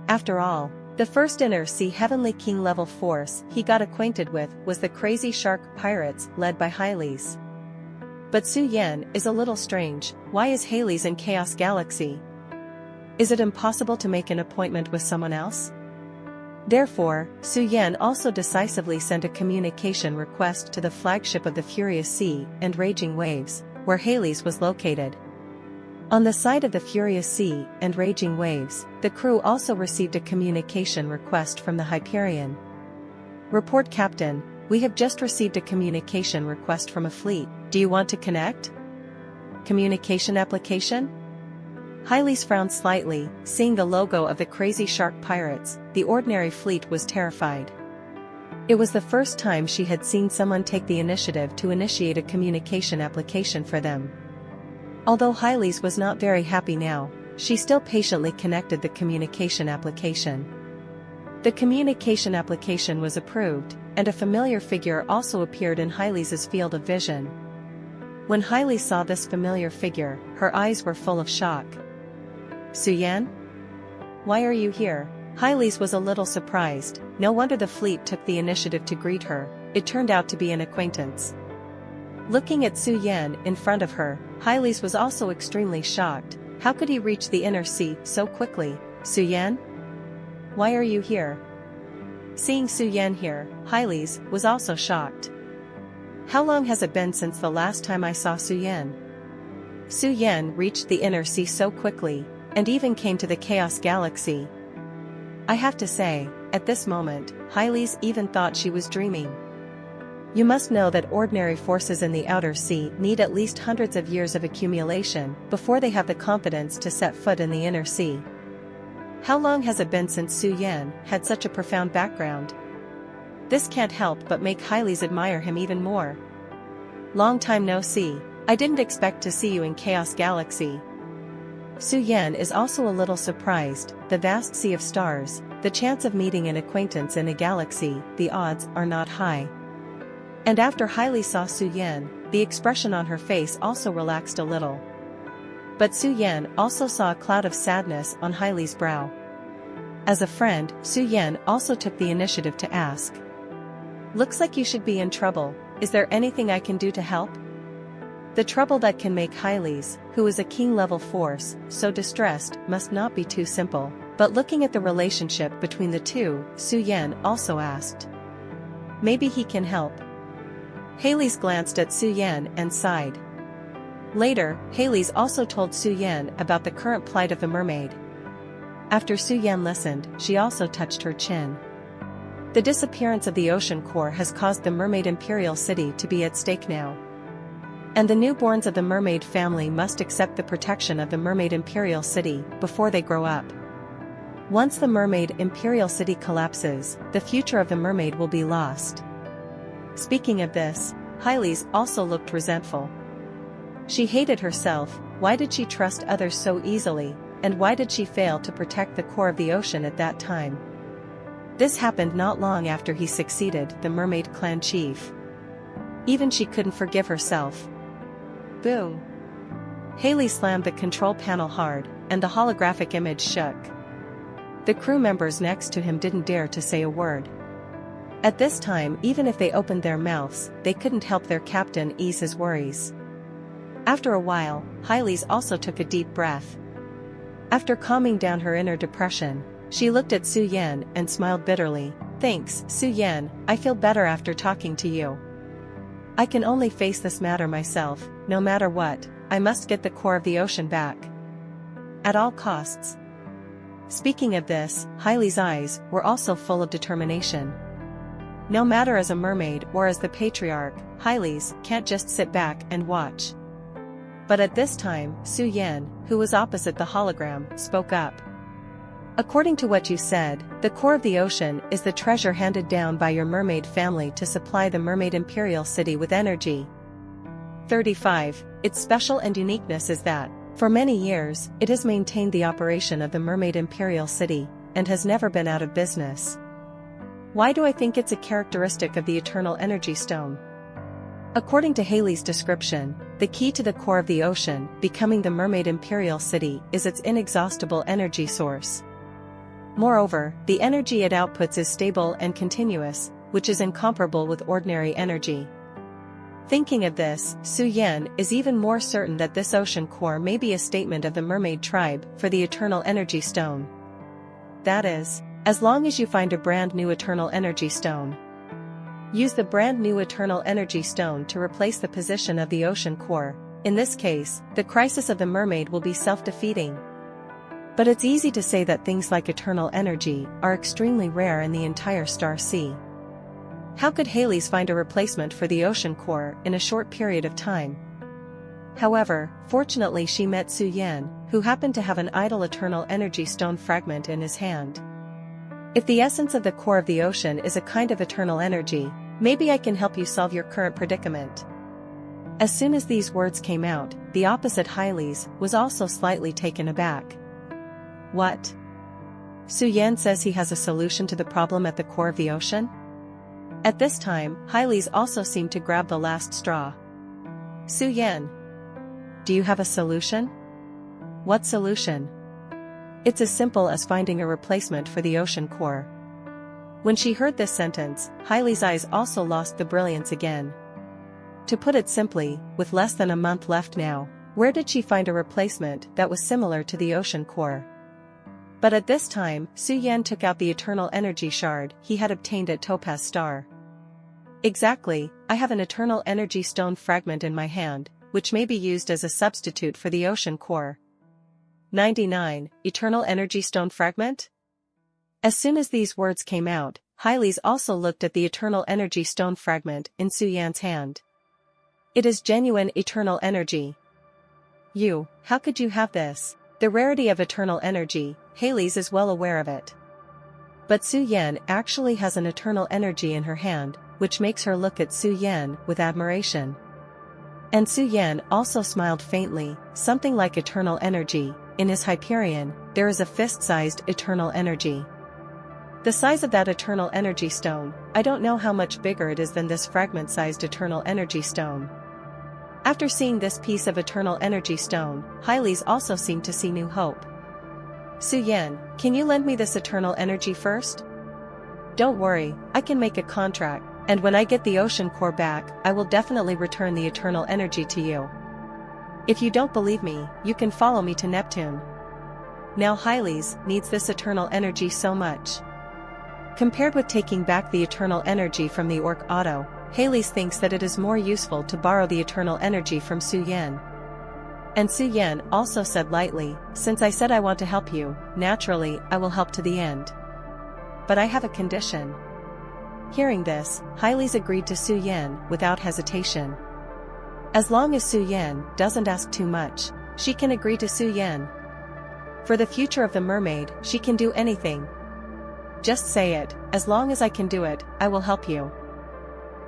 After all, the first inner sea heavenly king level force he got acquainted with was the Crazy Shark Pirates led by Hyles. But Su Yan is a little strange. Why is Hyles in Chaos Galaxy? Is it impossible to make an appointment with someone else? Therefore, Su Yan also decisively sent a communication request to the flagship of the Furious Sea and Raging Waves, where Hyles was located. On the side of the Furious Sea and Raging Waves, the crew also received a communication request from the Hyperion. "Report, Captain, we have just received a communication request from a fleet. Do you want to connect?" Communication application? Hyles frowned slightly, seeing the logo of the Crazy Shark Pirates. The ordinary fleet was terrified. It was the first time she had seen someone take the initiative to initiate a communication application for them. Although Hyles was not very happy now, she still patiently connected the communication application. The communication application was approved, and a familiar figure also appeared in Hyles's field of vision. When Hyles saw this familiar figure, her eyes were full of shock. "Su Yan? Why are you here?" Hyles was a little surprised. No wonder the fleet took the initiative to greet her. It turned out to be an acquaintance. Looking at Su Yan in front of her, Hyles was also extremely shocked. How could he reach the inner sea so quickly? "Su Yan? Why are you here?" Seeing Su Yan here, Hyles was also shocked. "How long has it been since the last time I saw Su Yan?" Su Yan reached the inner sea so quickly, and even came to the Chaos Galaxy. I have to say, at this moment, Hyles even thought she was dreaming. You must know that ordinary forces in the outer sea need at least hundreds of years of accumulation before they have the confidence to set foot in the inner sea. How long has it been since Su Yan had such a profound background? This can't help but make Hyles admire him even more. "Long time no see. I didn't expect to see you in Chaos Galaxy." Su Yan is also a little surprised. The vast sea of stars, the chance of meeting an acquaintance in a galaxy, the odds are not high. And after Hyles saw Su Yan, the expression on her face also relaxed a little. But Su Yan also saw a cloud of sadness on Hyles' brow. As a friend, Su Yan also took the initiative to ask. "Looks like you should be in trouble. Is there anything I can do to help?" The trouble that can make Hyles, who is a king-level force, so distressed must not be too simple. But looking at the relationship between the two, Su Yan also asked. "Maybe he can help." Hyles glanced at Su Yan and sighed. Later, Hyles also told Su Yan about the current plight of the mermaid. After Su Yan listened, she also touched her chin. The disappearance of the ocean core has caused the mermaid imperial city to be at stake now. And the newborns of the mermaid family must accept the protection of the mermaid imperial city before they grow up. Once the mermaid imperial city collapses, the future of the mermaid will be lost. Speaking of this, Hyles also looked resentful. She hated herself. Why did she trust others so easily, and why did she fail to protect the core of the ocean at that time? This happened not long after he succeeded the mermaid clan chief. Even she couldn't forgive herself. Boom! Haley slammed the control panel hard, and the holographic image shook. The crew members next to him didn't dare to say a word. At this time, even if they opened their mouths, they couldn't help their captain ease his worries. After a while, Hyles also took a deep breath. After calming down her inner depression, she looked at Su Yan and smiled bitterly. "Thanks, Su Yan, I feel better after talking to you. I can only face this matter myself. No matter what, I must get the core of the ocean back. At all costs." Speaking of this, Hyles' eyes were also full of determination. No matter as a mermaid or as the patriarch, Hyles can't just sit back and watch. But at this time, Su Yan, who was opposite the hologram, spoke up. "According to what you said, the core of the ocean is the treasure handed down by your mermaid family to supply the mermaid imperial city with energy. 35. Its special and uniqueness is that, for many years, it has maintained the operation of the mermaid imperial city, and has never been out of business. Why do I think it's a characteristic of the eternal energy stone? According to Haley's description, the key to the core of the ocean becoming the mermaid imperial city is its inexhaustible energy source. Moreover, the energy it outputs is stable and continuous, which is incomparable with ordinary energy." Thinking of this, Su Yan is even more certain that this ocean core may be a statement of the mermaid tribe for the eternal energy stone. That is, as long as you find a brand new eternal energy stone, use the brand new eternal energy stone to replace the position of the ocean core. In this case, the crisis of the mermaid will be self-defeating. But it's easy to say that things like eternal energy are extremely rare in the entire star sea. How could Haley's find a replacement for the ocean core in a short period of time? However, fortunately she met Su Yan, who happened to have an idle eternal energy stone fragment in his hand. "If the essence of the core of the ocean is a kind of eternal energy, maybe I can help you solve your current predicament." As soon as these words came out, the opposite Hyles was also slightly taken aback. "What? Su Yan says he has a solution to the problem at the core of the ocean?" At this time, Hyles also seemed to grab the last straw. "Su Yan, do you have a solution?" "What solution?" "It's as simple as finding a replacement for the ocean core." When she heard this sentence, Hyles' eyes also lost the brilliance again. To put it simply, with less than a month left now, where did she find a replacement that was similar to the ocean core? But at this time, Su Yan took out the eternal energy shard he had obtained at Topaz Star. "Exactly, I have an eternal energy stone fragment in my hand, which may be used as a substitute for the ocean core." 99. Eternal energy stone fragment? As soon as these words came out, Hyles also looked at the eternal energy stone fragment in Su Yan's hand. "It is genuine eternal energy." How could you have this?" The rarity of eternal energy, Haley's is well aware of it. But Su Yan actually has an eternal energy in her hand, which makes her look at Su Yan with admiration. And Su Yan also smiled faintly. Something like eternal energy. In his Hyperion, there is a fist-sized eternal energy. The size of that eternal energy stone, I don't know how much bigger it is than this fragment-sized eternal energy stone. After seeing this piece of eternal energy stone, Hyles also seemed to see new hope. "Su Yan, can you lend me this eternal energy first?" "Don't worry, I can make a contract, and when I get the ocean core back, I will definitely return the eternal energy to you. If you don't believe me, you can follow me to Neptune." Now Hyles needs this eternal energy so much. Compared with taking back the eternal energy from the Orc Auto, Haley's thinks that it is more useful to borrow the eternal energy from Su Yan. And Su Yan also said lightly, "Since I said I want to help you, naturally I will help to the end. But I have a condition." Hearing this, Hyles agreed to Su Yan without hesitation. As long as Su Yan doesn't ask too much, she can agree to Su Yan. For the future of the mermaid, she can do anything. Just say it, as long as I can do it, I will help you.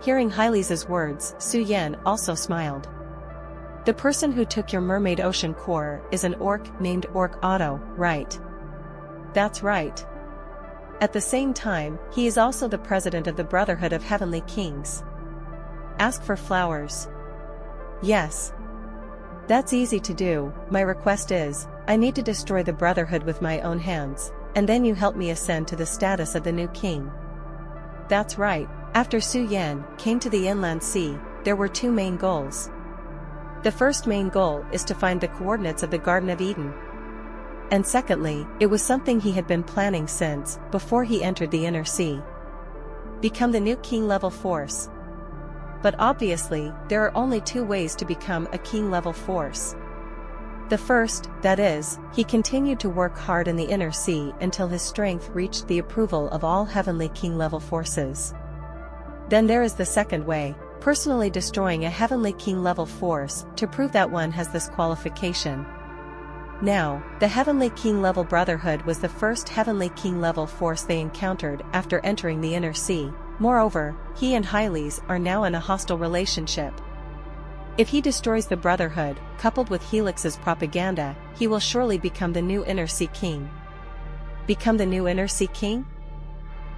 Hearing Hyles' words, Su Yan also smiled. The person who took your mermaid ocean core is an orc named Orc Otto, right? That's right. At the same time, he is also the president of the Brotherhood of Heavenly Kings. Ask for flowers. Yes. That's easy to do. My request is, I need to destroy the Brotherhood with my own hands, and then you help me ascend to the status of the new king. That's right. After Su Yan came to the inland sea, there were two main goals. The first main goal is to find the coordinates of the Garden of Eden. And secondly, it was something he had been planning since before he entered the inner sea. Become the new king-level force. But obviously, there are only two ways to become a king-level force. The first, that is, he continued to work hard in the inner sea until his strength reached the approval of all heavenly king-level forces. Then there is the second way, personally destroying a heavenly king-level force to prove that one has this qualification. Now, the Heavenly King-level Brotherhood was the first Heavenly King-level force they encountered after entering the inner sea. Moreover, he and Hyles are now in a hostile relationship. If he destroys the Brotherhood, coupled with Helix's propaganda, he will surely become the new inner sea king. Become the new inner sea king?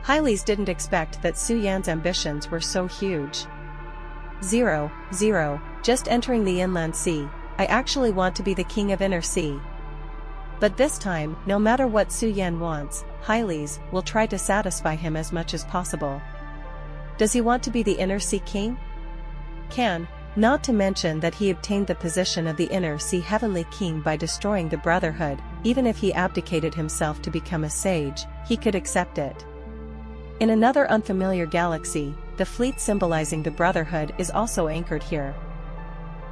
Hyles didn't expect that Su Yan's ambitions were so huge. 0, just entering the inland sea. I actually want to be the king of inner sea. But this time, no matter what Su Yan wants, Hyles will try to satisfy him as much as possible. Does he want to be the inner sea king? Can. Not to mention that he obtained the position of the inner sea heavenly king by destroying the Brotherhood. Even if he abdicated himself to become a sage, he could accept it. In another unfamiliar galaxy, the fleet symbolizing the Brotherhood is also anchored here.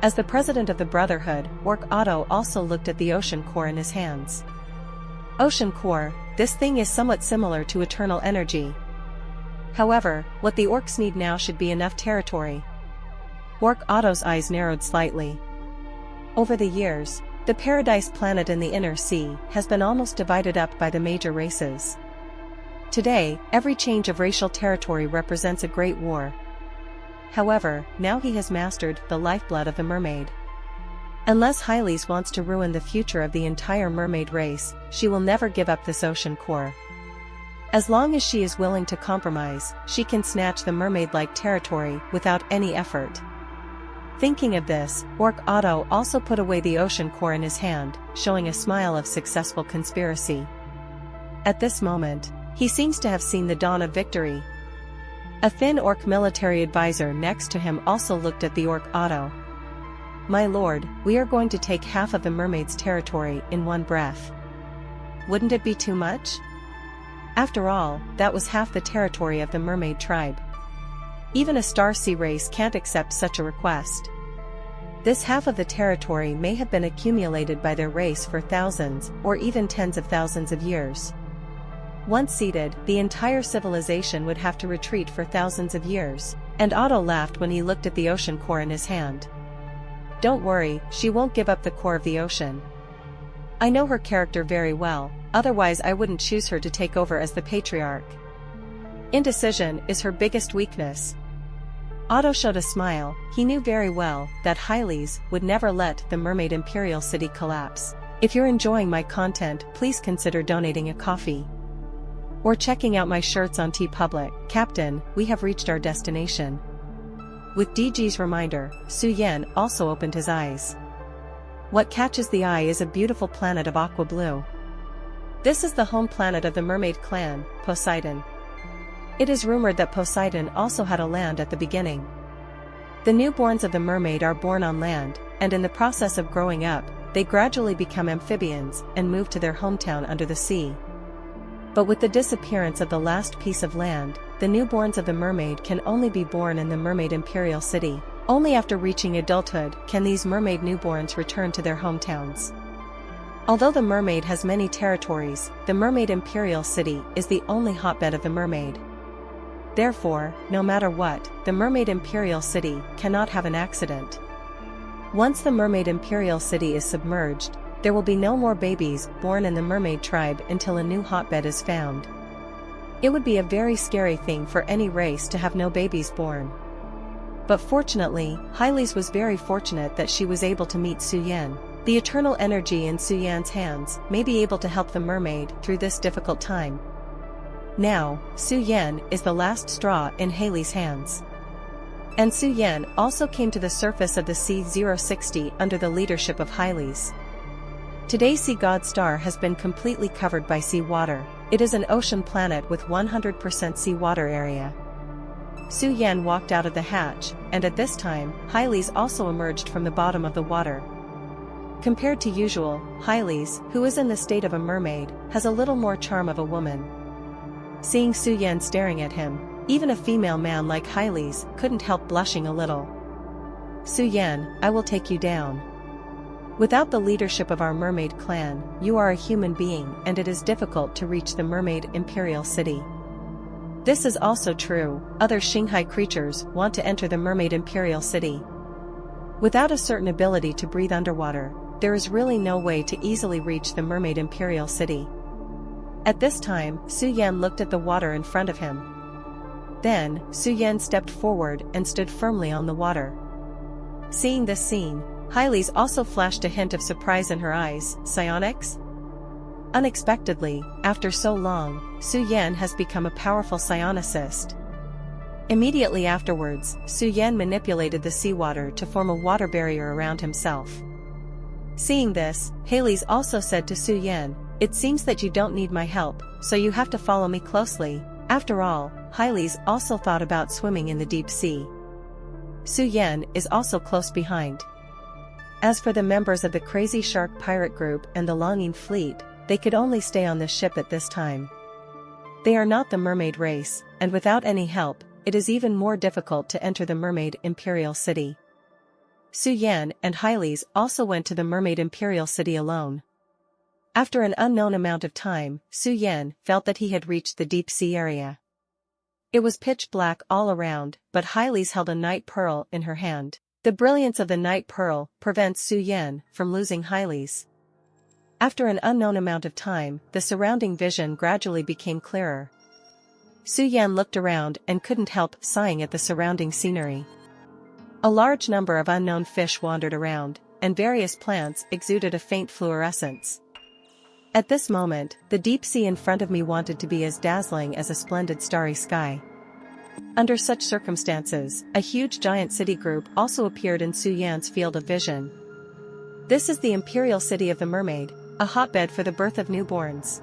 As the president of the Brotherhood, Orc Otto also looked at the ocean core in his hands. Ocean core, this thing is somewhat similar to eternal energy. However, what the orcs need now should be enough territory. Orc Otto's eyes narrowed slightly. Over the years, the Paradise planet in the inner sea has been almost divided up by the major races. Today, every change of racial territory represents a great war. However, now he has mastered the lifeblood of the mermaid. Unless Hyles wants to ruin the future of the entire mermaid race, she will never give up this ocean core. As long as she is willing to compromise, she can snatch the mermaid-like territory without any effort. Thinking of this, Orc Otto also put away the ocean core in his hand, showing a smile of successful conspiracy. At this moment, he seems to have seen the dawn of victory. A thin orc military advisor next to him also looked at the Orc Otto. My lord, we are going to take half of the mermaid's territory in one breath. Wouldn't it be too much? After all, that was half the territory of the mermaid tribe. Even a star sea race can't accept such a request. This half of the territory may have been accumulated by their race for thousands, or even tens of thousands of years. Once seated, the entire civilization would have to retreat for thousands of years, and Otto laughed when he looked at the ocean core in his hand. Don't worry, she won't give up the core of the ocean. I know her character very well, otherwise I wouldn't choose her to take over as the patriarch. Indecision is her biggest weakness. Otto showed a smile. He knew very well that Hyles would never let the Mermaid Imperial City collapse. If you're enjoying my content, please consider donating a coffee. Or checking out my shirts on TeePublic. Captain, we have reached our destination. With DG's reminder, Su Yan also opened his eyes. What catches the eye is a beautiful planet of aqua blue. This is the home planet of the mermaid clan, Poseidon. It is rumored that Poseidon also had a land at the beginning. The newborns of the mermaid are born on land, and in the process of growing up, they gradually become amphibians and move to their hometown under the sea. But with the disappearance of the last piece of land, the newborns of the mermaid can only be born in the Mermaid Imperial City. Only after reaching adulthood can these mermaid newborns return to their hometowns. Although the mermaid has many territories, the Mermaid Imperial City is the only hotbed of the mermaid. Therefore, no matter what, the Mermaid Imperial City cannot have an accident. Once the Mermaid Imperial City is submerged, there will be no more babies born in the mermaid tribe until a new hotbed is found. It would be a very scary thing for any race to have no babies born. But fortunately, Hyles was very fortunate that she was able to meet Su Yan. The eternal energy in Su Yan's hands may be able to help the mermaid through this difficult time. Now, Su Yan is the last straw in Haley's hands. And Su Yan also came to the surface of the sea 060 under the leadership of Hyles. Today Sea God Star has been completely covered by sea water. It is an ocean planet with 100% sea water area. Su Yan walked out of the hatch, and at this time, Hyles also emerged from the bottom of the water. Compared to usual, Hyles, who is in the state of a mermaid, has a little more charm of a woman. Seeing Su Yan staring at him, even a female man like Hyles couldn't help blushing a little. Su Yan, I will take you down. Without the leadership of our mermaid clan, you are a human being and it is difficult to reach the Mermaid Imperial City. This is also true, other Shanghai creatures want to enter the Mermaid Imperial City. Without a certain ability to breathe underwater, there is really no way to easily reach the Mermaid Imperial City. At this time, Su Yan looked at the water in front of him. Then, Su Yan stepped forward and stood firmly on the water. Seeing this scene, Hyles also flashed a hint of surprise in her eyes. Psionics? Unexpectedly, after so long, Su Yan has become a powerful psionicist. Immediately afterwards, Su Yan manipulated the seawater to form a water barrier around himself. Seeing this, Hyles also said to Su Yan, "It seems that you don't need my help, so you have to follow me closely." After all, Hyles also thought about swimming in the deep sea. Su Yan is also close behind. As for the members of the Crazy Shark pirate group and the Longing Fleet, they could only stay on the ship at this time. They are not the mermaid race, and without any help, it is even more difficult to enter the Mermaid Imperial City. Su Yan and Hyles also went to the Mermaid Imperial City alone. After an unknown amount of time, Su Yan felt that he had reached the deep sea area. It was pitch black all around, but Hyles held a night pearl in her hand. The brilliance of the night pearl prevents Su Yan from losing Hyles. After an unknown amount of time, the surrounding vision gradually became clearer. Su Yan looked around and couldn't help sighing at the surrounding scenery. A large number of unknown fish wandered around, and various plants exuded a faint fluorescence. At this moment, the deep sea in front of me wanted to be as dazzling as a splendid starry sky. Under such circumstances, a huge giant city group also appeared in Su Yan's field of vision. This is the Imperial City of the Mermaid, a hotbed for the birth of newborns.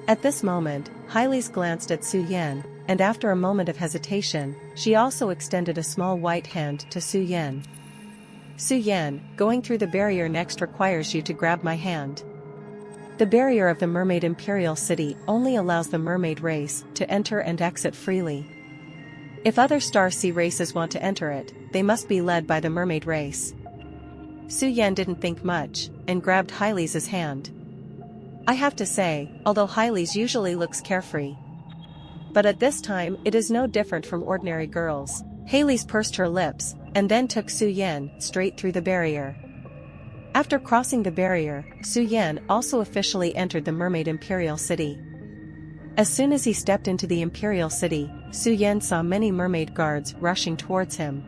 At this moment, Hyles glanced at Su Yan, and after a moment of hesitation, she also extended a small white hand to Su Yan. Su Yan, going through the barrier next requires you to grab my hand. The barrier of the Mermaid Imperial City only allows the mermaid race to enter and exit freely. If other Star Sea races want to enter it, they must be led by the mermaid race. Su Yan didn't think much, and grabbed Hyles' hand. I have to say, although Hyles usually looks carefree, but at this time it is no different from ordinary girls. Hyles pursed her lips, and then took Su Yan straight through the barrier. After crossing the barrier, Su Yan also officially entered the Mermaid Imperial City. As soon as he stepped into the Imperial City, Su Yan saw many mermaid guards rushing towards him.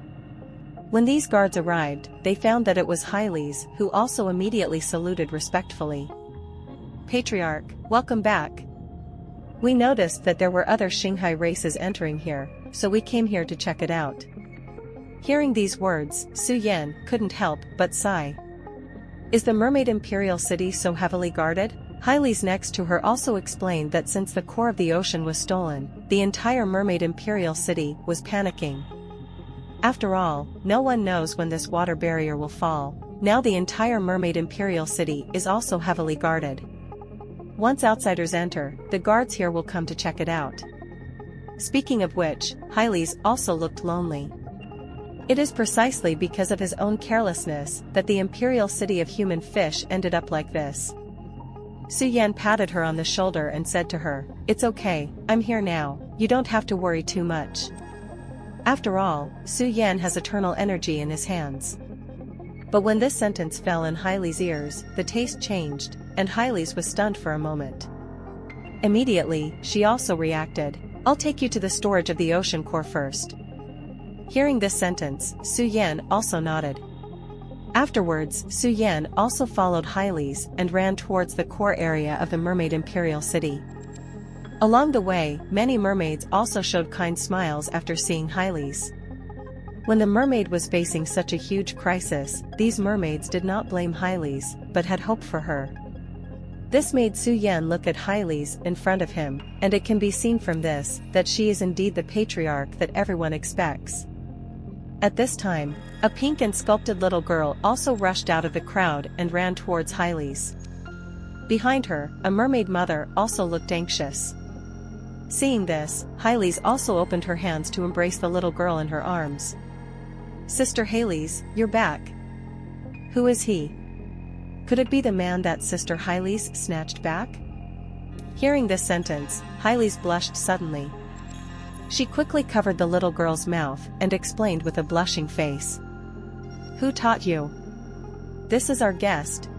When these guards arrived, they found that it was Hyles, who also immediately saluted respectfully. "Patriarch, welcome back. We noticed that there were other Shanghai races entering here, so we came here to check it out." Hearing these words, Su Yan couldn't help but sigh. Is the Mermaid Imperial City so heavily guarded? Hyles next to her also explained that since the core of the ocean was stolen, the entire Mermaid Imperial City was panicking. After all, no one knows when this water barrier will fall. Now the entire Mermaid Imperial City is also heavily guarded. Once outsiders enter, the guards here will come to check it out. Speaking of which, Hyles also looked lonely. It is precisely because of his own carelessness that the Imperial City of human fish ended up like this. Su Yan patted her on the shoulder and said to her, "It's okay, I'm here now, you don't have to worry too much. After all, Su Yan has eternal energy in his hands. But when this sentence fell in Haile's ears, the taste changed, and Haile's was stunned for a moment. Immediately, she also reacted. I'll take you to the storage of the ocean core first. Hearing this sentence, Su Yan also nodded. Afterwards, Su Yan also followed Haile's and ran towards the core area of the mermaid imperial city. Along the way, many mermaids also showed kind smiles after seeing Haile's. When the mermaid was facing such a huge crisis, these mermaids did not blame Haile's, but had hope for her. This made Su Yan look at Haile's in front of him, and it can be seen from this that she is indeed the patriarch that everyone expects. At this time, a pink and sculpted little girl also rushed out of the crowd and ran towards Haile's. Behind her, a mermaid mother also looked anxious. Seeing this, Haile's also opened her hands to embrace the little girl in her arms. Sister Haile's, you're back. Who is he? Could it be the man that Sister Haile's snatched back? Hearing this sentence, Haile's blushed suddenly. She quickly covered the little girl's mouth and explained with a blushing face. Who taught you? This is our guest.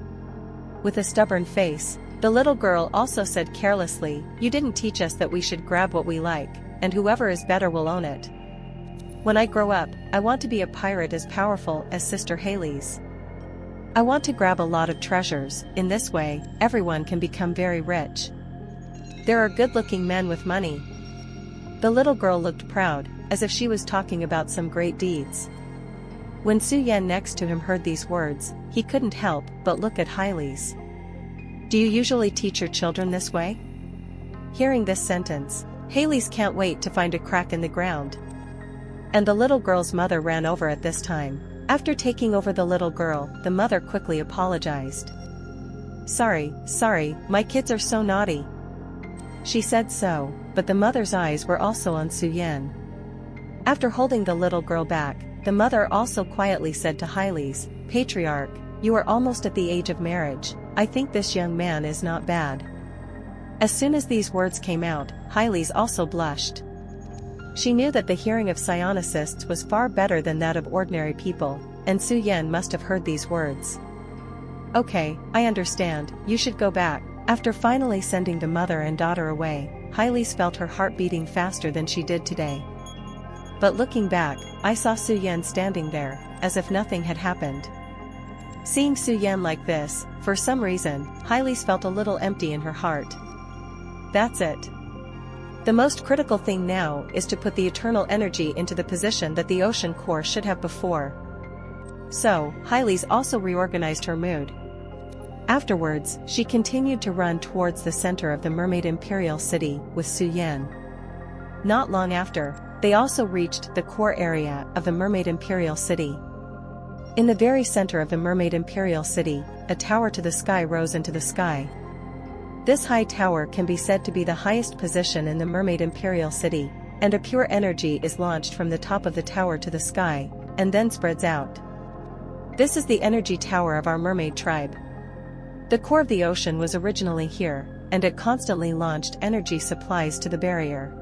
With a stubborn face, the little girl also said carelessly, you didn't teach us that we should grab what we like, and whoever is better will own it. When I grow up, I want to be a pirate as powerful as Sister Haile's. I want to grab a lot of treasures. In this way, everyone can become very rich. There are good-looking men with money. The little girl looked proud, as if she was talking about some great deeds. When Su Yan next to him heard these words, he couldn't help but look at Haile's. Do you usually teach your children this way? Hearing this sentence, Haile's can't wait to find a crack in the ground. And the little girl's mother ran over at this time. After taking over the little girl, the mother quickly apologized. Sorry, my kids are so naughty. She said so, but the mother's eyes were also on Su Yan. After holding the little girl back, the mother also quietly said to Haile's, Patriarch, you are almost at the age of marriage, I think this young man is not bad. As soon as these words came out, Haile's also blushed. She knew that the hearing of psionicists was far better than that of ordinary people, and Su Yan must have heard these words. Okay, I understand, you should go back. After finally sending the mother and daughter away, Haile's felt her heart beating faster than she did today. But looking back, I saw Su Yan standing there, as if nothing had happened. Seeing Su Yan like this, for some reason, Haile's felt a little empty in her heart. That's it. The most critical thing now is to put the eternal energy into the position that the ocean core should have before. So, Haile's also reorganized her mood. Afterwards, she continued to run towards the center of the mermaid imperial city with Su Yan. Not long after, they also reached the core area of the mermaid imperial city. In the very center of the mermaid imperial city, a tower to the sky rose into the sky. This high tower can be said to be the highest position in the mermaid imperial city, and a pure energy is launched from the top of the tower to the sky, and then spreads out. This is the energy tower of our mermaid tribe. The core of the ocean was originally here, and it constantly launched energy supplies to the barrier.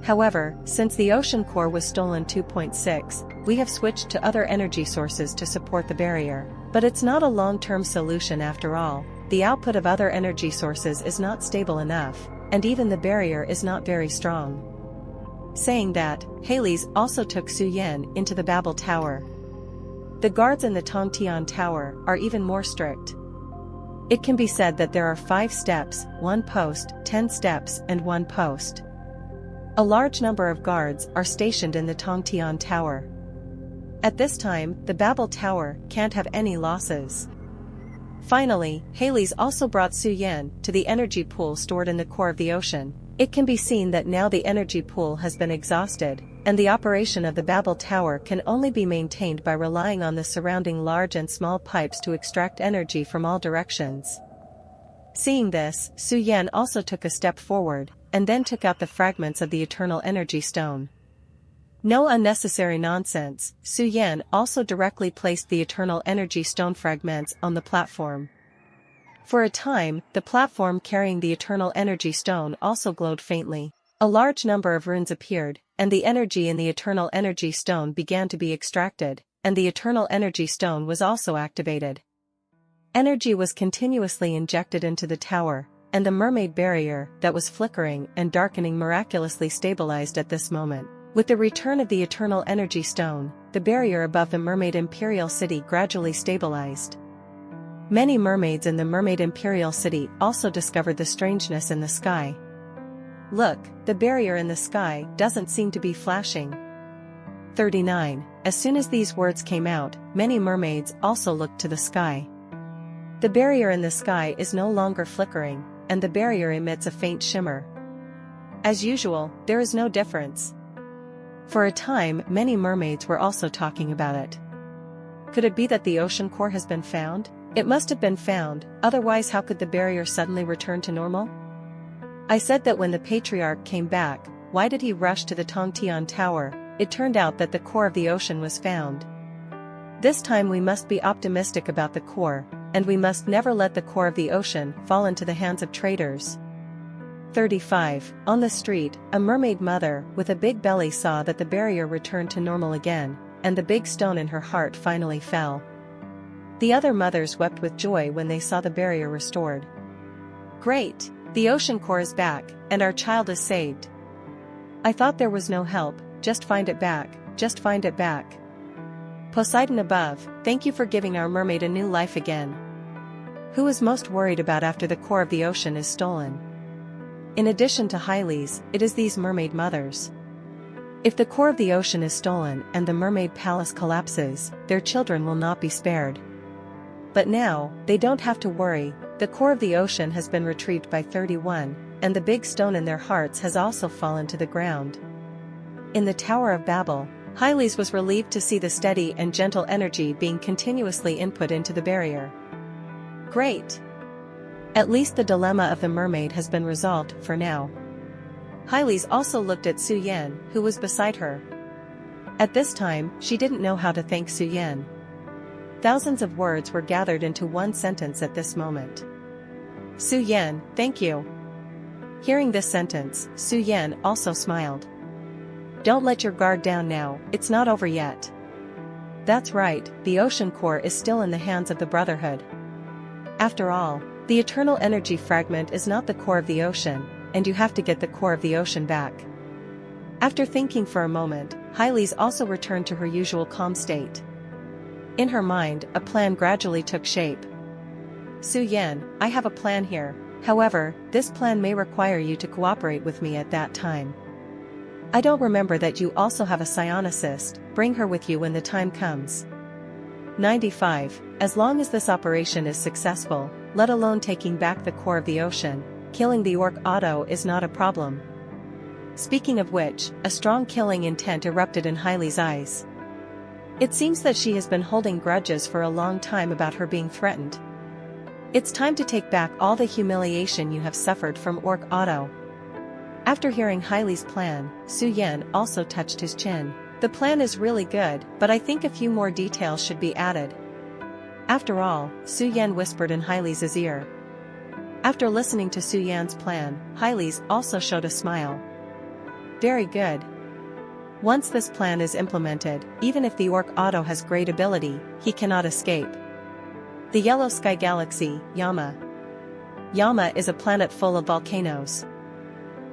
However, since the ocean core was stolen 2.6, we have switched to other energy sources to support the barrier, but it's not a long-term solution after all. The output of other energy sources is not stable enough, and even the barrier is not very strong. Saying that, Haile's also took Su Yan into the Babel Tower. The guards in the Tongtian Tower are even more strict. It can be said that there are 5 steps, 1 post, 10 steps and 1 post. A large number of guards are stationed in the Tongtian Tower. At this time, the Babel Tower can't have any losses. Finally, Haile's also brought Su Yan to the energy pool stored in the core of the ocean. It can be seen that now the energy pool has been exhausted, and the operation of the Babel Tower can only be maintained by relying on the surrounding large and small pipes to extract energy from all directions. Seeing this, Su Yan also took a step forward, and then took out the fragments of the Eternal Energy Stone. No unnecessary nonsense, Su Yan also directly placed the Eternal Energy Stone fragments on the platform. For a time, the platform carrying the Eternal Energy Stone also glowed faintly. A large number of runes appeared, and the energy in the Eternal Energy Stone began to be extracted, and the Eternal Energy Stone was also activated. Energy was continuously injected into the tower, and the mermaid barrier that was flickering and darkening miraculously stabilized at this moment. With the return of the Eternal Energy Stone, the barrier above the Mermaid Imperial City gradually stabilized. Many mermaids in the Mermaid Imperial City also discovered the strangeness in the sky. Look, the barrier in the sky doesn't seem to be flashing. 39. As soon as these words came out, many mermaids also looked to the sky. The barrier in the sky is no longer flickering, and the barrier emits a faint shimmer. As usual, there is no difference. For a time, many mermaids were also talking about it. Could it be that the ocean core has been found? It must have been found, otherwise how could the barrier suddenly return to normal? I said that when the patriarch came back, why did he rush to the Tongtian Tower? It turned out that the core of the ocean was found. This time we must be optimistic about the core, and we must never let the core of the ocean fall into the hands of traitors. 35. On the street, a mermaid mother with a big belly saw that the barrier returned to normal again, and the big stone in her heart finally fell. The other mothers wept with joy when they saw the barrier restored. Great! The ocean core is back, and our child is saved. I thought there was no help, just find it back, just find it back. Poseidon above, thank you for giving our mermaid a new life again. Who is most worried about after the core of the ocean is stolen? In addition to Hyles, it is these mermaid mothers. If the core of the ocean is stolen and the mermaid palace collapses, their children will not be spared. But now, they don't have to worry, the core of the ocean has been retrieved by 31, and the big stone in their hearts has also fallen to the ground. In the Tower of Babel, Hyles was relieved to see the steady and gentle energy being continuously input into the barrier. Great! At least the dilemma of the mermaid has been resolved for now. Hyles also looked at Su Yan, who was beside her. At this time, she didn't know how to thank Su Yan. Thousands of words were gathered into one sentence at this moment. Su Yan, thank you. Hearing this sentence, Su Yan also smiled. Don't let your guard down now, it's not over yet. That's right, the ocean core is still in the hands of the Brotherhood. After all, the eternal energy fragment is not the core of the ocean, and you have to get the core of the ocean back. After thinking for a moment, Hyles also returned to her usual calm state. In her mind, a plan gradually took shape. Su Yan, I have a plan here, however, this plan may require you to cooperate with me at that time. I don't remember that you also have a psionicist, bring her with you when the time comes. 95. As long as this operation is successful, let alone taking back the core of the ocean, killing the orc Otto is not a problem. Speaking of which, a strong killing intent erupted in Hyles' eyes. It seems that she has been holding grudges for a long time about her being threatened. It's time to take back all the humiliation you have suffered from orc Otto. After hearing Hyles' plan, Su Yan also touched his chin. The plan is really good, but I think a few more details should be added. After all, Su Yan whispered in Hyles' ear. After listening to Su Yan's plan, Hyles also showed a smile. Very good. Once this plan is implemented, even if the orc Otto has great ability, he cannot escape. The Yellow Sky Galaxy, Yama. Yama is a planet full of volcanoes.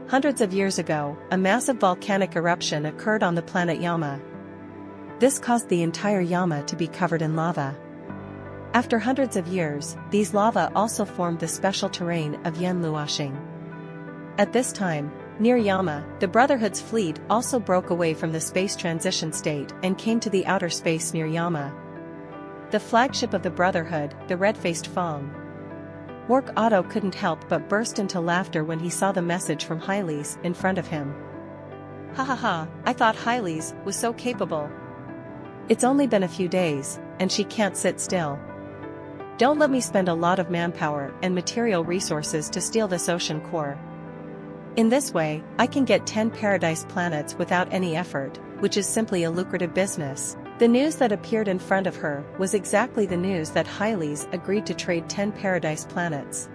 Hundreds of years ago, a massive volcanic eruption occurred on the planet Yama. This caused the entire Yama to be covered in lava. After hundreds of years, these lava also formed the special terrain of Yanluoshing. At this time, near Yama, the Brotherhood's fleet also broke away from the space transition state and came to the outer space near Yama. The flagship of the Brotherhood, the red-faced Fong. Orc Otto couldn't help but burst into laughter when he saw the message from Hyles in front of him. Ha ha ha, I thought Hyles was so capable. It's only been a few days, and she can't sit still. Don't let me spend a lot of manpower and material resources to steal this ocean core. In this way, I can get 10 paradise planets without any effort, which is simply a lucrative business. The news that appeared in front of her was exactly the news that Hyles agreed to trade 10 paradise planets.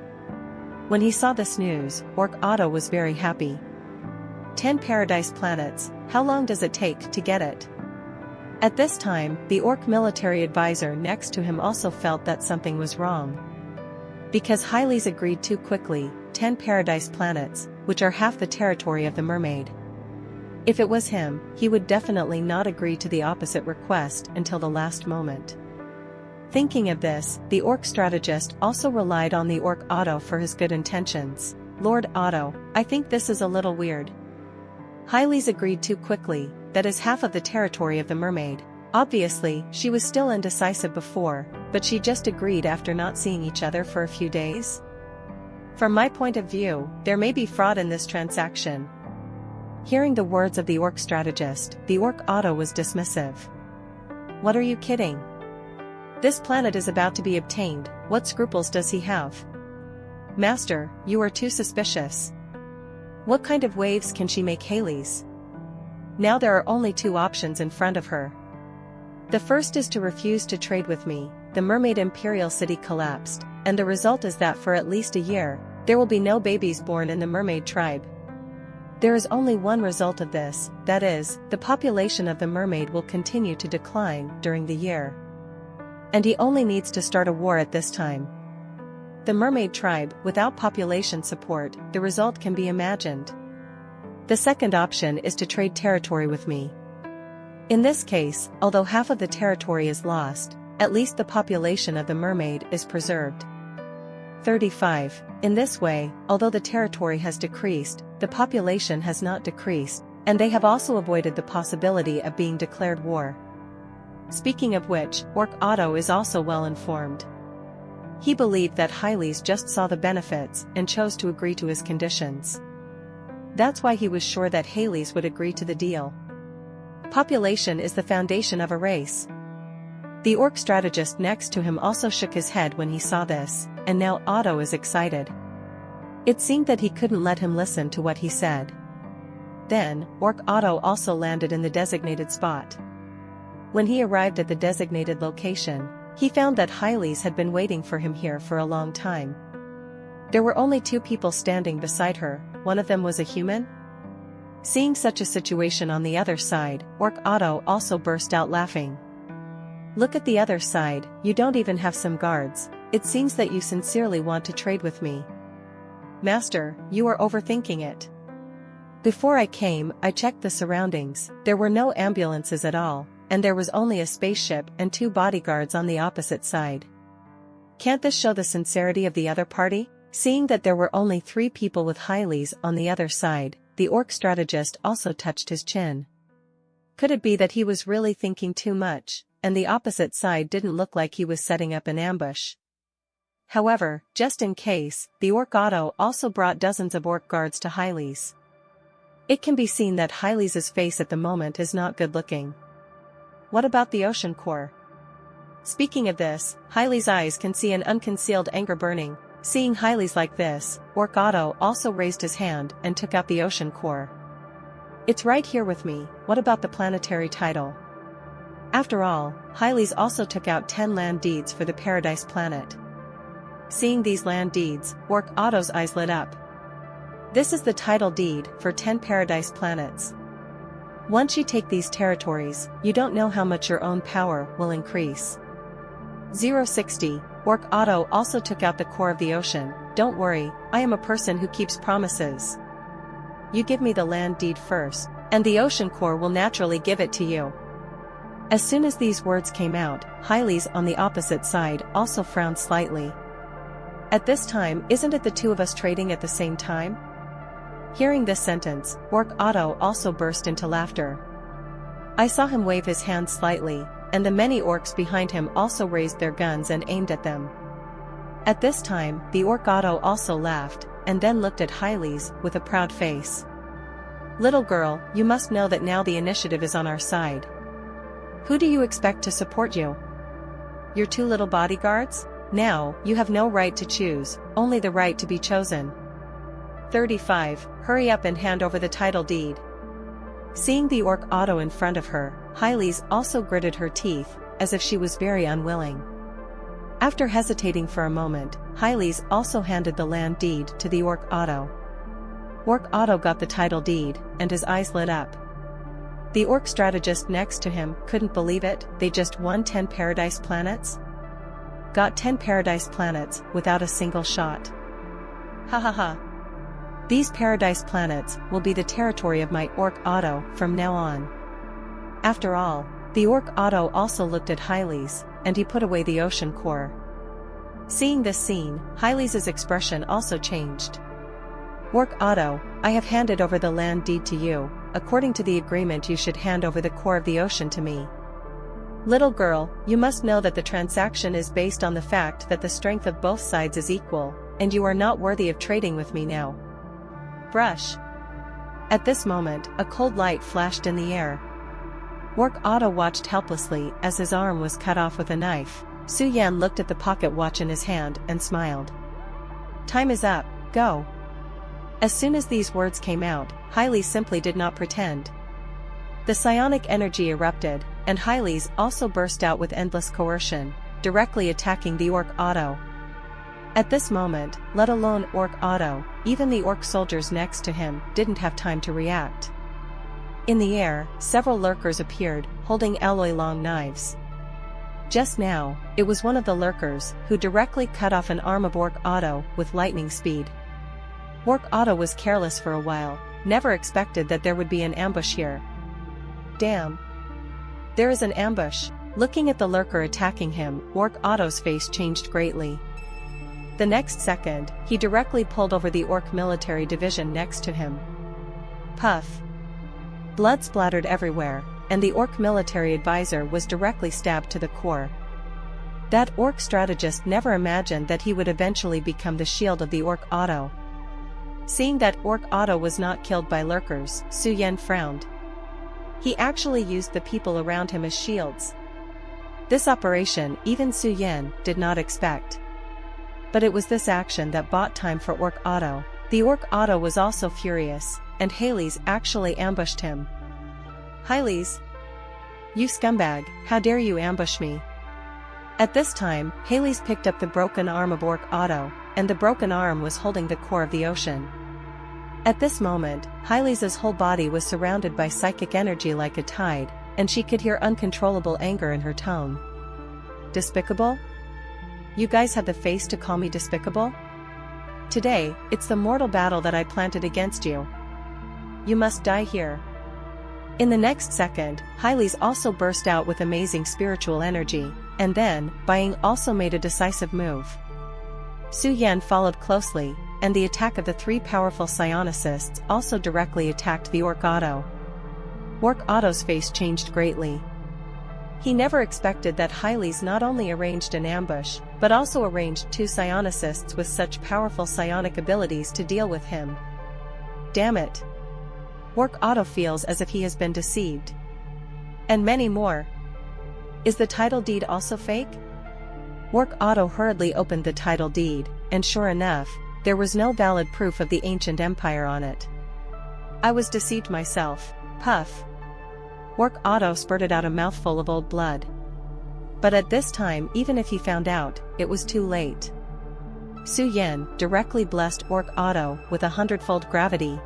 When he saw this news, Orc Otto was very happy. 10 paradise planets, how long does it take to get it? At this time, the orc military advisor next to him also felt that something was wrong. Because Hyles agreed too quickly, 10 paradise planets, which are half the territory of the mermaid. If it was him, he would definitely not agree to the opposite request until the last moment. Thinking of this, the orc strategist also relied on the orc Otto for his good intentions. Lord Otto, I think this is a little weird. Hyles agreed too quickly, that is half of the territory of the mermaid. Obviously, she was still indecisive before, but she just agreed after not seeing each other for a few days. From my point of view, there may be fraud in this transaction. Hearing the words of the orc strategist, the orc Otto was dismissive. What are you kidding? This planet is about to be obtained, what scruples does he have? Master, you are too suspicious. What kind of waves can she make Hyles? Now there are only two options in front of her. The first is to refuse to trade with me. The mermaid imperial city collapsed, and the result is that for at least a year, there will be no babies born in the mermaid tribe. There is only one result of this, that is, the population of the mermaid will continue to decline during the year. And he only needs to start a war at this time. The mermaid tribe, without population support, the result can be imagined. The second option is to trade territory with me. In this case, although half of the territory is lost, at least the population of the mermaid is preserved. 35. In this way, although the territory has decreased, the population has not decreased, and they have also avoided the possibility of being declared war. Speaking of which, orc Otto is also well informed. He believed that Hyles just saw the benefits and chose to agree to his conditions. That's why he was sure that Hyles would agree to the deal. Population is the foundation of a race. The orc strategist next to him also shook his head when he saw this, and now Otto is excited. It seemed that he couldn't let him listen to what he said. Then, orc Otto also landed in the designated spot. When he arrived at the designated location, he found that Hyles had been waiting for him here for a long time. There were only two people standing beside her, one of them was a human? Seeing such a situation on the other side, orc Otto also burst out laughing. Look at the other side, you don't even have some guards, it seems that you sincerely want to trade with me. Master, you are overthinking it. Before I came, I checked the surroundings, there were no ambulances at all, and there was only a spaceship and two bodyguards on the opposite side. Can't this show the sincerity of the other party? Seeing that there were only 3 people with Hyles on the other side, the orc strategist also touched his chin. Could it be that he was really thinking too much, and the opposite side didn't look like he was setting up an ambush? However, just in case, the orc Otto also brought dozens of orc guards to Hyles. It can be seen that Hyles' face at the moment is not good looking. What about the ocean core? Speaking of this, Hyles' eyes can see an unconcealed anger burning. Seeing Hyles like this, orc Otto also raised his hand and took out the ocean core. It's right here with me, what about the planetary title? After all, Hyles also took out 10 land deeds for the Paradise planet. Seeing these land deeds, orc Otto's eyes lit up. This is the title deed for 10 Paradise planets. Once you take these territories, you don't know how much your own power will increase. 060. Orc Otto also took out the core of the ocean. Don't worry, I am a person who keeps promises. You give me the land deed first, and the ocean core will naturally give it to you. As soon as these words came out, Hyles on the opposite side also frowned slightly. At this time, isn't it the two of us trading at the same time? Hearing this sentence, orc Otto also burst into laughter. I saw him wave his hand slightly, and the many orcs behind him also raised their guns and aimed at them. At this time, the orc Otto also laughed, and then looked at Hyles with a proud face. Little girl, you must know that now the initiative is on our side. Who do you expect to support you? Your 2 little bodyguards? Now, you have no right to choose, only the right to be chosen. 35. Hurry up and hand over the title deed. Seeing the orc Otto in front of her, Hyles also gritted her teeth, as if she was very unwilling. After hesitating for a moment, Hyles also handed the land deed to the orc Otto. Orc Otto got the title deed, and his eyes lit up. The orc strategist next to him couldn't believe it. They just won 10 paradise planets? Got 10 paradise planets without a single shot. Ha ha ha. These paradise planets will be the territory of my Orc Otto from now on. After all, the Orc Otto also looked at Hyles, and he put away the ocean core. Seeing this scene, Hyles' expression also changed. Orc Otto, I have handed over the land deed to you. According to the agreement, you should hand over the core of the ocean to me. Little girl, you must know that the transaction is based on the fact that the strength of both sides is equal, and you are not worthy of trading with me now. Brush. At this moment, a cold light flashed in the air. Orc Otto watched helplessly as his arm was cut off with a knife. Su Yan looked at the pocket watch in his hand and smiled. Time is up, go. As soon as these words came out, Hyles simply did not pretend. The psionic energy erupted, and Hyles also burst out with endless coercion, directly attacking the Orc Otto. At this moment, let alone Orc Otto, even the orc soldiers next to him didn't have time to react. In the air, several lurkers appeared, holding alloy-long knives. Just now, it was one of the lurkers who directly cut off an arm of Orc Otto with lightning speed. Orc Otto was careless for a while, never expected that there would be an ambush here. Damn. There is an ambush. Looking at the lurker attacking him, Orc Otto's face changed greatly. The next second, he directly pulled over the orc military division next to him. Puff. Blood splattered everywhere, and the orc military advisor was directly stabbed to the core. That orc strategist never imagined that he would eventually become the shield of the Orc Otto. Seeing that Orc Otto was not killed by lurkers, Su Yan frowned. He actually used the people around him as shields. This operation even Su Yan did not expect. But it was this action that bought time for Orc Otto. The Orc Otto was also furious, and Hyles actually ambushed him. Hyles! You scumbag, how dare you ambush me? At this time, Hyles picked up the broken arm of Orc Otto, and the broken arm was holding the core of the ocean. At this moment, Hyles' whole body was surrounded by psychic energy like a tide, and she could hear uncontrollable anger in her tone. Despicable? You guys have the face to call me despicable? Today, it's the mortal battle that I planted against you. You must die here. In the next second, Hyles also burst out with amazing spiritual energy, and then, Bying also made a decisive move. Su Yan followed closely, and the attack of the three powerful psionicists also directly attacked the Orc Otto. Orc Otto's face changed greatly. He never expected that Hyles not only arranged an ambush, but also arranged two psionicists with such powerful psionic abilities to deal with him. Damn it! Orc Otto feels as if he has been deceived. And many more. Is the title deed also fake? Orc Otto hurriedly opened the title deed, and sure enough, there was no valid proof of the ancient empire on it. I was deceived myself. Puff. Orc Otto spurted out a mouthful of old blood. But at this time, even if he found out, it was too late. Su Yan directly blessed Orc Otto with 100-fold gravity.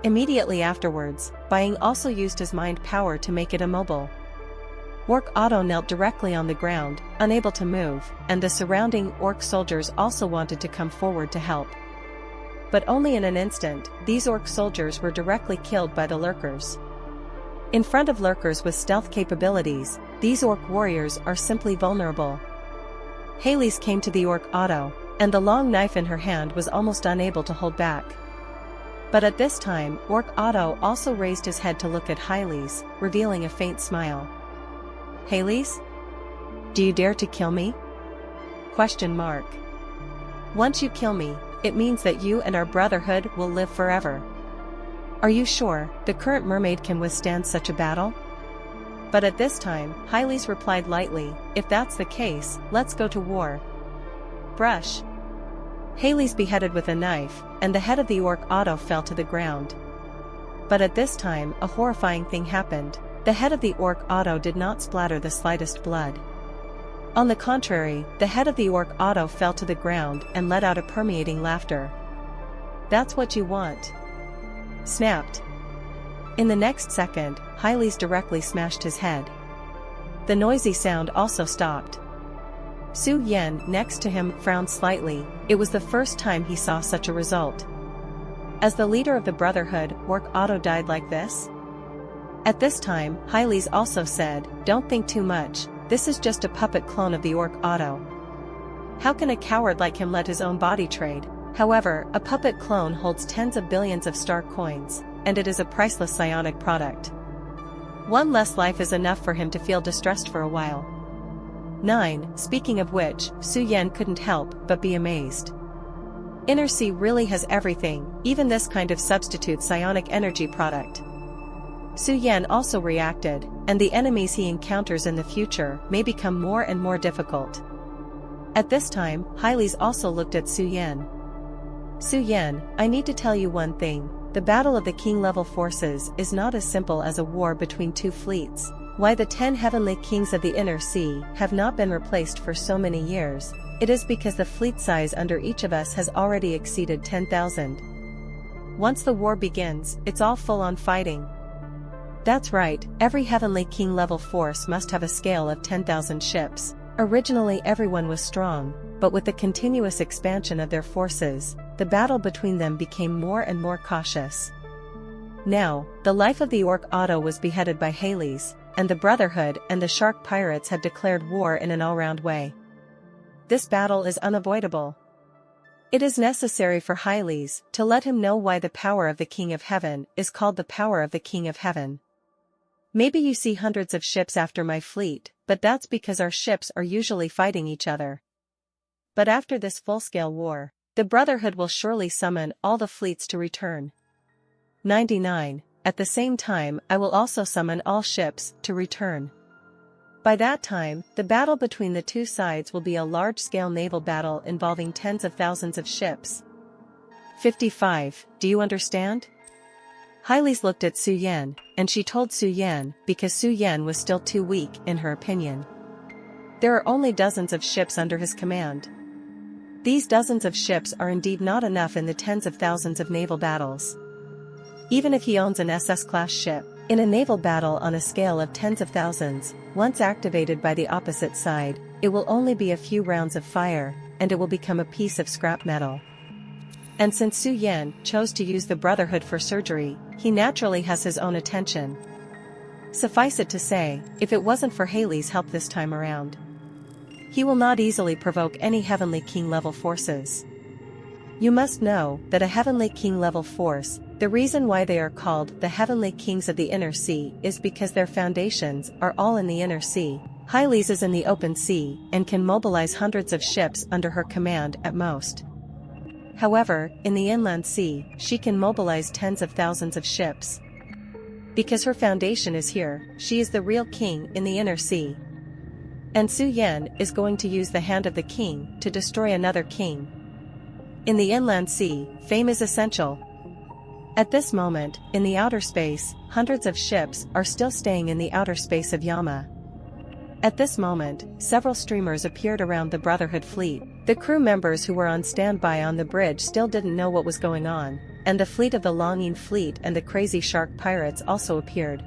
Immediately afterwards, Bying also used his mind power to make it immobile. Orc Otto knelt directly on the ground, unable to move, and the surrounding orc soldiers also wanted to come forward to help. But only in an instant, these orc soldiers were directly killed by the lurkers. In front of lurkers with stealth capabilities, these orc warriors are simply vulnerable. Hyles came to the Orc Otto, and the long knife in her hand was almost unable to hold back. But at this time, Orc Otto also raised his head to look at Hyles, revealing a faint smile. Hyles? Do you dare to kill me? Question mark. Once you kill me, it means that you and our brotherhood will live forever. Are you sure the current mermaid can withstand such a battle? But at this time, Hyles replied lightly, if that's the case, let's go to war. Brush. Hyles beheaded with a knife, and the head of the Orc Otto fell to the ground. But at this time, a horrifying thing happened. The head of the Orc Otto did not splatter the slightest blood. On the contrary, the head of the Orc Otto fell to the ground and let out a permeating laughter. That's what you want, snapped. In the next second, Hyles directly smashed his head. The noisy sound also stopped. Su Yan next to him frowned slightly. It was the first time he saw such a result. As the leader of the Brotherhood, Orc Otto died like this? At this time, Hyles also said, "Don't think too much, this is just a puppet clone of the Orc Otto. How can a coward like him let his own body trade?" However, a puppet clone holds tens of billions of star coins, and it is a priceless psionic product. One less life is enough for him to feel distressed for a while. 9. Speaking of which, Su Yan couldn't help but be amazed. Inner Sea really has everything, even this kind of substitute psionic energy product. Su Yan also reacted, and the enemies he encounters in the future may become more and more difficult. At this time, Hyles also looked at Su Yan. "Su Yan, I need to tell you one thing. The battle of the king-level forces is not as simple as a war between two fleets. Why the 10 heavenly kings of the Inner Sea have not been replaced for so many years, it is because the fleet size under each of us has already exceeded 10,000. Once the war begins, it's all full-on fighting." That's right, every heavenly king-level force must have a scale of 10,000 ships. Originally everyone was strong, but with the continuous expansion of their forces, the battle between them became more and more cautious. Now, the life of the Orc Otto was beheaded by Hyles, and the Brotherhood and the Shark Pirates had declared war in an all-round way. This battle is unavoidable. It is necessary for Hyles to let him know why the power of the King of Heaven is called the power of the King of Heaven. "Maybe you see hundreds of ships after my fleet, but that's because our ships are usually fighting each other. But after this full-scale war, the Brotherhood will surely summon all the fleets to return. 99. At the same time I will also summon all ships to return. By that time, the battle between the two sides will be a large-scale naval battle involving tens of thousands of ships." 55. Do you understand? Hyles looked at Su Yan, and she told Su Yan because Su Yan was still too weak in her opinion. There are only dozens of ships under his command. These dozens of ships are indeed not enough in the tens of thousands of naval battles. Even if he owns an SS-class ship, in a naval battle on a scale of tens of thousands, once activated by the opposite side, it will only be a few rounds of fire, and it will become a piece of scrap metal. And since Su Yan chose to use the Brotherhood for surgery, he naturally has his own attention. Suffice it to say, if it wasn't for Hyles' help this time around, he will not easily provoke any Heavenly King-level forces. You must know that a Heavenly King-level force, the reason why they are called the Heavenly Kings of the Inner Sea is because their foundations are all in the Inner Sea. Hyles is in the open sea and can mobilize hundreds of ships under her command at most. However, in the inland sea, she can mobilize tens of thousands of ships. Because her foundation is here, she is the real king in the Inner Sea. And Su Yan is going to use the hand of the king to destroy another king. In the inland sea, fame is essential. At this moment, in the outer space, hundreds of ships are still staying in the outer space of Yama. At this moment, several streamers appeared around the Brotherhood fleet. The crew members who were on standby on the bridge still didn't know what was going on, and the fleet of the Longing Fleet and the Crazy Shark Pirates also appeared.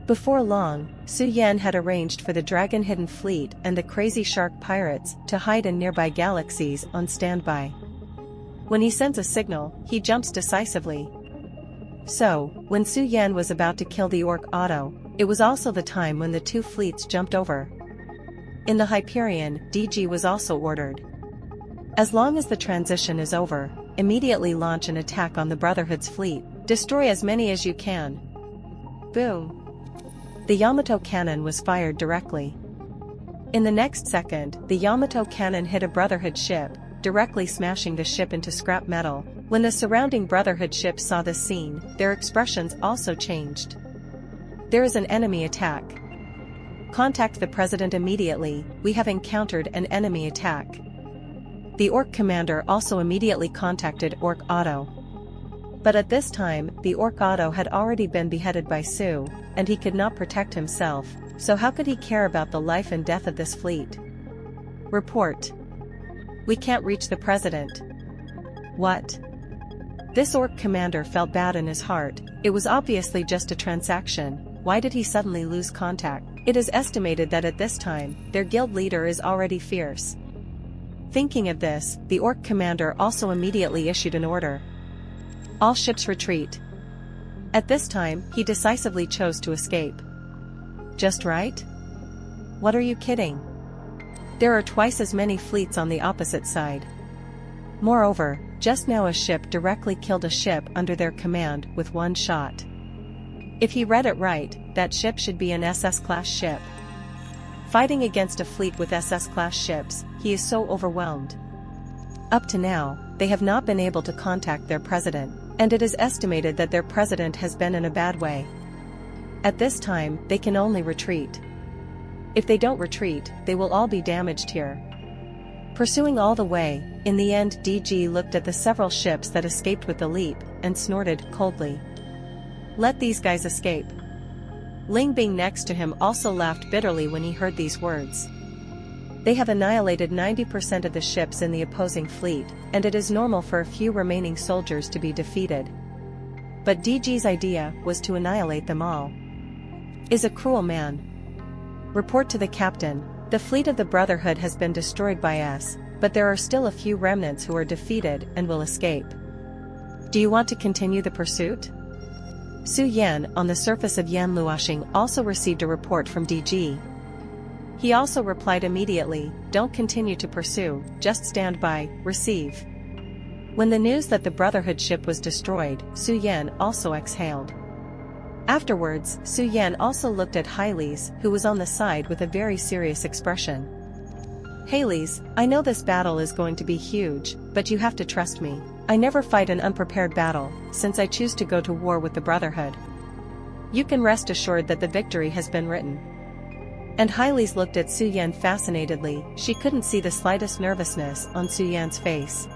Before long, Su Yan had arranged for the Dragon Hidden Fleet and the Crazy Shark Pirates to hide in nearby galaxies on standby. When he sends a signal, he jumps decisively. So, when Su Yan was about to kill the Orc Otto, it was also the time when the two fleets jumped over. In the Hyperion, DG was also ordered. As long as the transition is over, immediately launch an attack on the Brotherhood's fleet. Destroy as many as you can. Boom. The Yamato cannon was fired directly. In the next second, the Yamato cannon hit a Brotherhood ship, directly smashing the ship into scrap metal. When the surrounding Brotherhood ships saw this scene, their expressions also changed. There is an enemy attack. Contact the President immediately, we have encountered an enemy attack. The Orc commander also immediately contacted Orc Otto. But at this time, the Orc Otto had already been beheaded by Su, and he could not protect himself, so how could he care about the life and death of this fleet? Report. We can't reach the President. What? This orc commander felt bad in his heart. It was obviously just a transaction. Why did he suddenly lose contact? It is estimated that at this time, their guild leader is already fierce. Thinking of this, the orc commander also immediately issued an order. All ships retreat. At this time, he decisively chose to escape. Just right? What are you kidding? There are twice as many fleets on the opposite side. Moreover, just now a ship directly killed a ship under their command with one shot. If he read it right, that ship should be an SS-class ship. Fighting against a fleet with SS-class ships, he is so overwhelmed. Up to now, they have not been able to contact their president, and it is estimated that their president has been in a bad way. At this time, they can only retreat. If they don't retreat, they will all be damaged here. Pursuing all the way, in the end DG looked at the several ships that escaped with the leap, and snorted coldly. Let these guys escape. Ling being next to him also laughed bitterly when he heard these words. They have annihilated 90% of the ships in the opposing fleet, and it is normal for a few remaining soldiers to be defeated. But DG's idea was to annihilate them all. Is a cruel man. Report to the captain, the fleet of the Brotherhood has been destroyed by us, but there are still a few remnants who are defeated and will escape. Do you want to continue the pursuit? Su Yan on the surface of Yanluoshing also received a report from DG. He also replied immediately, don't continue to pursue, just stand by, receive. When the news that the Brotherhood ship was destroyed, Su Yan also exhaled. Afterwards, Su Yan also looked at Hyles, who was on the side with a very serious expression. Hyles, I know this battle is going to be huge, but you have to trust me. I never fight an unprepared battle, since I choose to go to war with the Brotherhood. You can rest assured that the victory has been written. And Hyles looked at Su Yan fascinatedly. She couldn't see the slightest nervousness on Su Yan's face.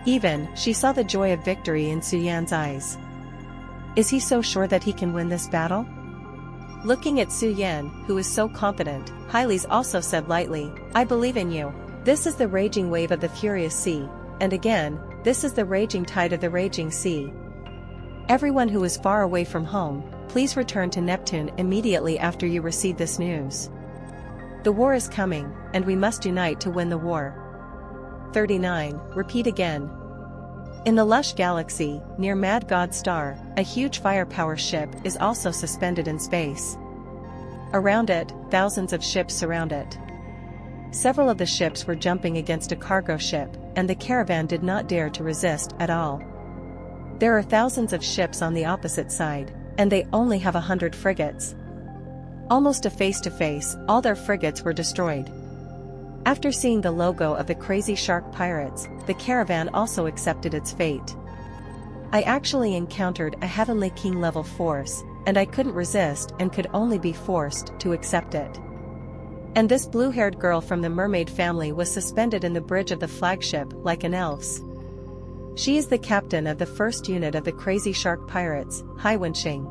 Even, she saw the joy of victory in Su Yan's eyes. Is he so sure that he can win this battle? Looking at Su Yan, who is so confident, Hyles also said lightly, I believe in you. This is the raging wave of the furious sea, and again, this is the raging tide of the raging sea. Everyone who is far away from home, please return to Neptune immediately after you receive this news. The war is coming, and we must unite to win the war. 39. Repeat again. In the lush galaxy, near Mad God Star, a huge firepower ship is also suspended in space. Around it, thousands of ships surround it. Several of the ships were jumping against a cargo ship, and the caravan did not dare to resist at all. There are thousands of ships on the opposite side, and they only have 100 frigates. Almost a face-to-face, all their frigates were destroyed. After seeing the logo of the Crazy Shark Pirates, the caravan also accepted its fate. I actually encountered a Heavenly King level force, and I couldn't resist and could only be forced to accept it. And this blue-haired girl from the mermaid family was suspended in the bridge of the flagship like an elf's. She is the captain of the first unit of the Crazy Shark Pirates, Hyperion.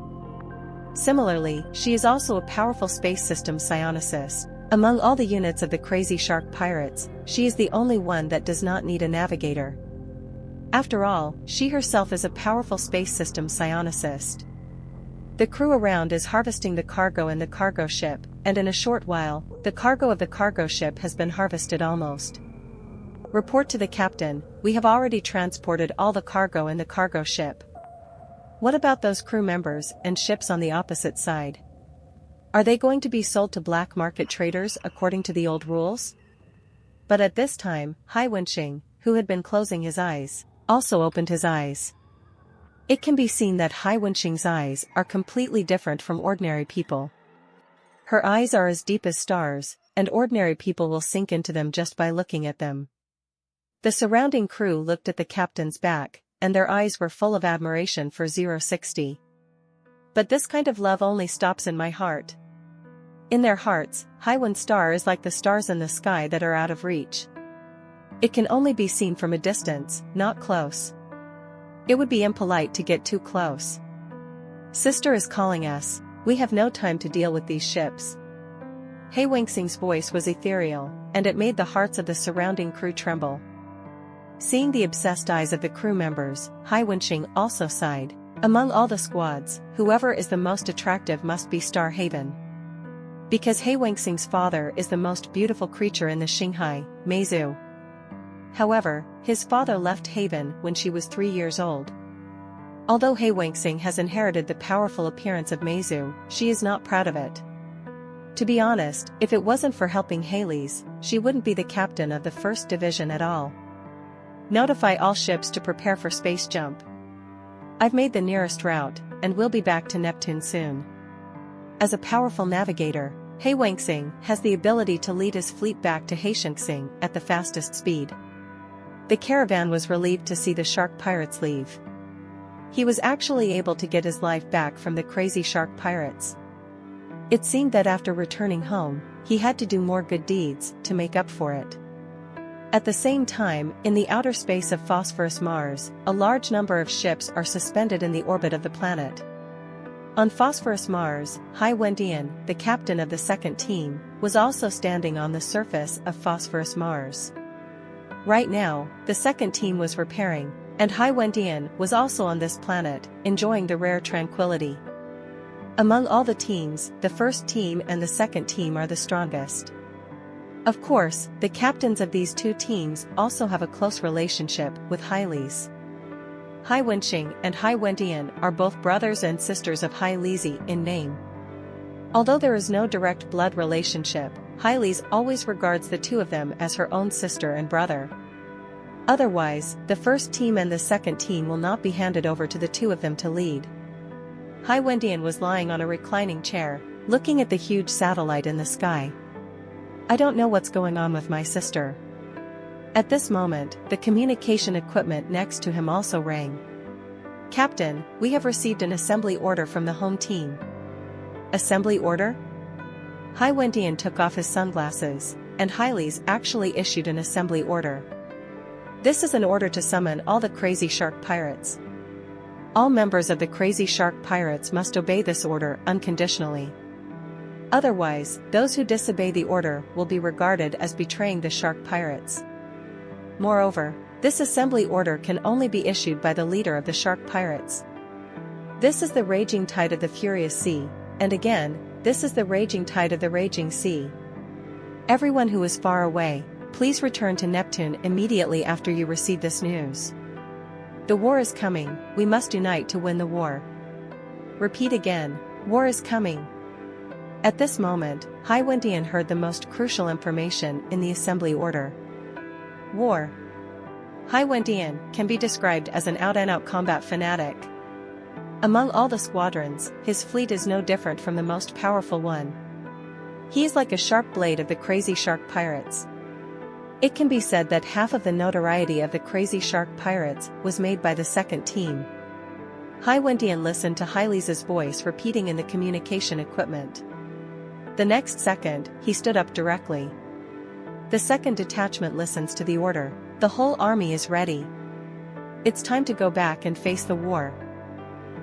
Similarly, she is also a powerful space system psionicist. Among all the units of the Crazy Shark Pirates, she is the only one that does not need a navigator. After all, she herself is a powerful space system psionicist. The crew around is harvesting the cargo in the cargo ship, and in a short while, the cargo of the cargo ship has been harvested almost. Report to the captain, we have already transported all the cargo in the cargo ship. What about those crew members and ships on the opposite side? Are they going to be sold to black market traders according to the old rules? But at this time, Hai Wenxing, who had been closing his eyes, also opened his eyes. It can be seen that Hai Wenxing's eyes are completely different from ordinary people. Her eyes are as deep as stars, and ordinary people will sink into them just by looking at them. The surrounding crew looked at the captain's back, and their eyes were full of admiration for 060. But this kind of love only stops in my heart. In their hearts, Haiwan Star is like the stars in the sky that are out of reach. It can only be seen from a distance, not close. It would be impolite to get too close. Sister is calling us, we have no time to deal with these ships. Hai Wenxing's voice was ethereal, and it made the hearts of the surrounding crew tremble. Seeing the obsessed eyes of the crew members, Hyperion also sighed. Among all the squads, whoever is the most attractive must be Star Haven. Because Hyperion's father is the most beautiful creature in the Shanghai, Meizu. However, his father left Haven when she was 3 years old. Although Hyperion has inherited the powerful appearance of Meizu, she is not proud of it. To be honest, if it wasn't for helping Halley's, she wouldn't be the captain of the first division at all. Notify all ships to prepare for space jump. I've made the nearest route, and we'll be back to Neptune soon. As a powerful navigator, Hyperion has the ability to lead his fleet back to Hyperion at the fastest speed. The caravan was relieved to see the shark pirates leave. He was actually able to get his life back from the crazy shark pirates. It seemed that after returning home, he had to do more good deeds to make up for it. At the same time, in the outer space of Phosphorus Mars, a large number of ships are suspended in the orbit of the planet. On Phosphorus Mars, Hyperion, the captain of the second team, was also standing on the surface of Phosphorus Mars. Right now, the second team was repairing, and Hyperion was also on this planet, enjoying the rare tranquility. Among all the teams, the first team and the second team are the strongest. Of course, the captains of these two teams also have a close relationship with Hyliz. Hyperion and Hyperion are both brothers and sisters of Hyliz in name. Although there is no direct blood relationship, Hyliz always regards the two of them as her own sister and brother. Otherwise, the first team and the second team will not be handed over to the two of them to lead. Hyperion was lying on a reclining chair, looking at the huge satellite in the sky. I don't know what's going on with my sister. At this moment, the communication equipment next to him also rang. Captain, we have received an assembly order from the home team. Assembly order? Hyperion took off his sunglasses, and Hyliz actually issued an assembly order. This is an order to summon all the crazy shark pirates. All members of the crazy shark pirates must obey this order unconditionally. Otherwise, those who disobey the order will be regarded as betraying the shark pirates. Moreover, this assembly order can only be issued by the leader of the shark pirates. This is the raging tide of the furious sea, and again, this is the raging tide of the raging sea. Everyone who is far away, please return to Neptune immediately after you receive this news. The war is coming, we must unite to win the war. Repeat again, war is coming. At this moment, Hyperion heard the most crucial information in the assembly order. War. Hyperion can be described as an out-and-out combat fanatic. Among all the squadrons, his fleet is no different from the most powerful one. He is like a sharp blade of the crazy shark pirates. It can be said that half of the notoriety of the crazy shark pirates was made by the second team. Hyperion listened to Hyliz's voice repeating in the communication equipment. The next second, he stood up directly. The second detachment listens to the order. The whole army is ready. It's time to go back and face the war.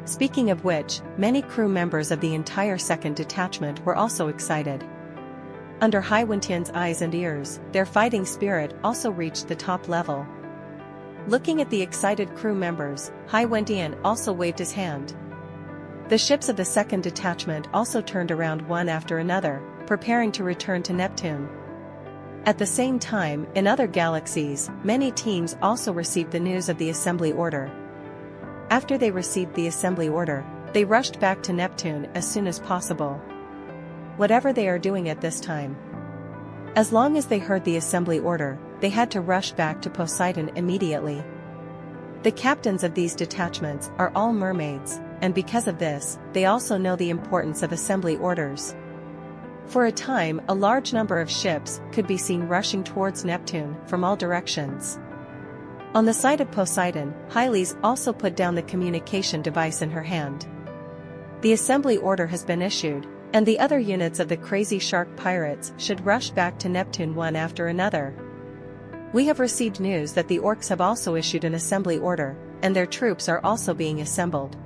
Speaking of which, many crew members of the entire second detachment were also excited. Under Hyperion's eyes and ears, their fighting spirit also reached the top level. Looking at the excited crew members, Hyperion also waved his hand. The ships of the second detachment also turned around one after another, preparing to return to Neptune. At the same time, in other galaxies, many teams also received the news of the assembly order. After they received the assembly order, they rushed back to Neptune as soon as possible. Whatever they are doing at this time. As long as they heard the assembly order, they had to rush back to Poseidon immediately. The captains of these detachments are all mermaids, and because of this, they also know the importance of assembly orders. For a time, a large number of ships could be seen rushing towards Neptune from all directions. On the side of Poseidon, Hyliz also put down the communication device in her hand. The assembly order has been issued, and the other units of the crazy shark pirates should rush back to Neptune one after another. We have received news that the orcs have also issued an assembly order, and their troops are also being assembled.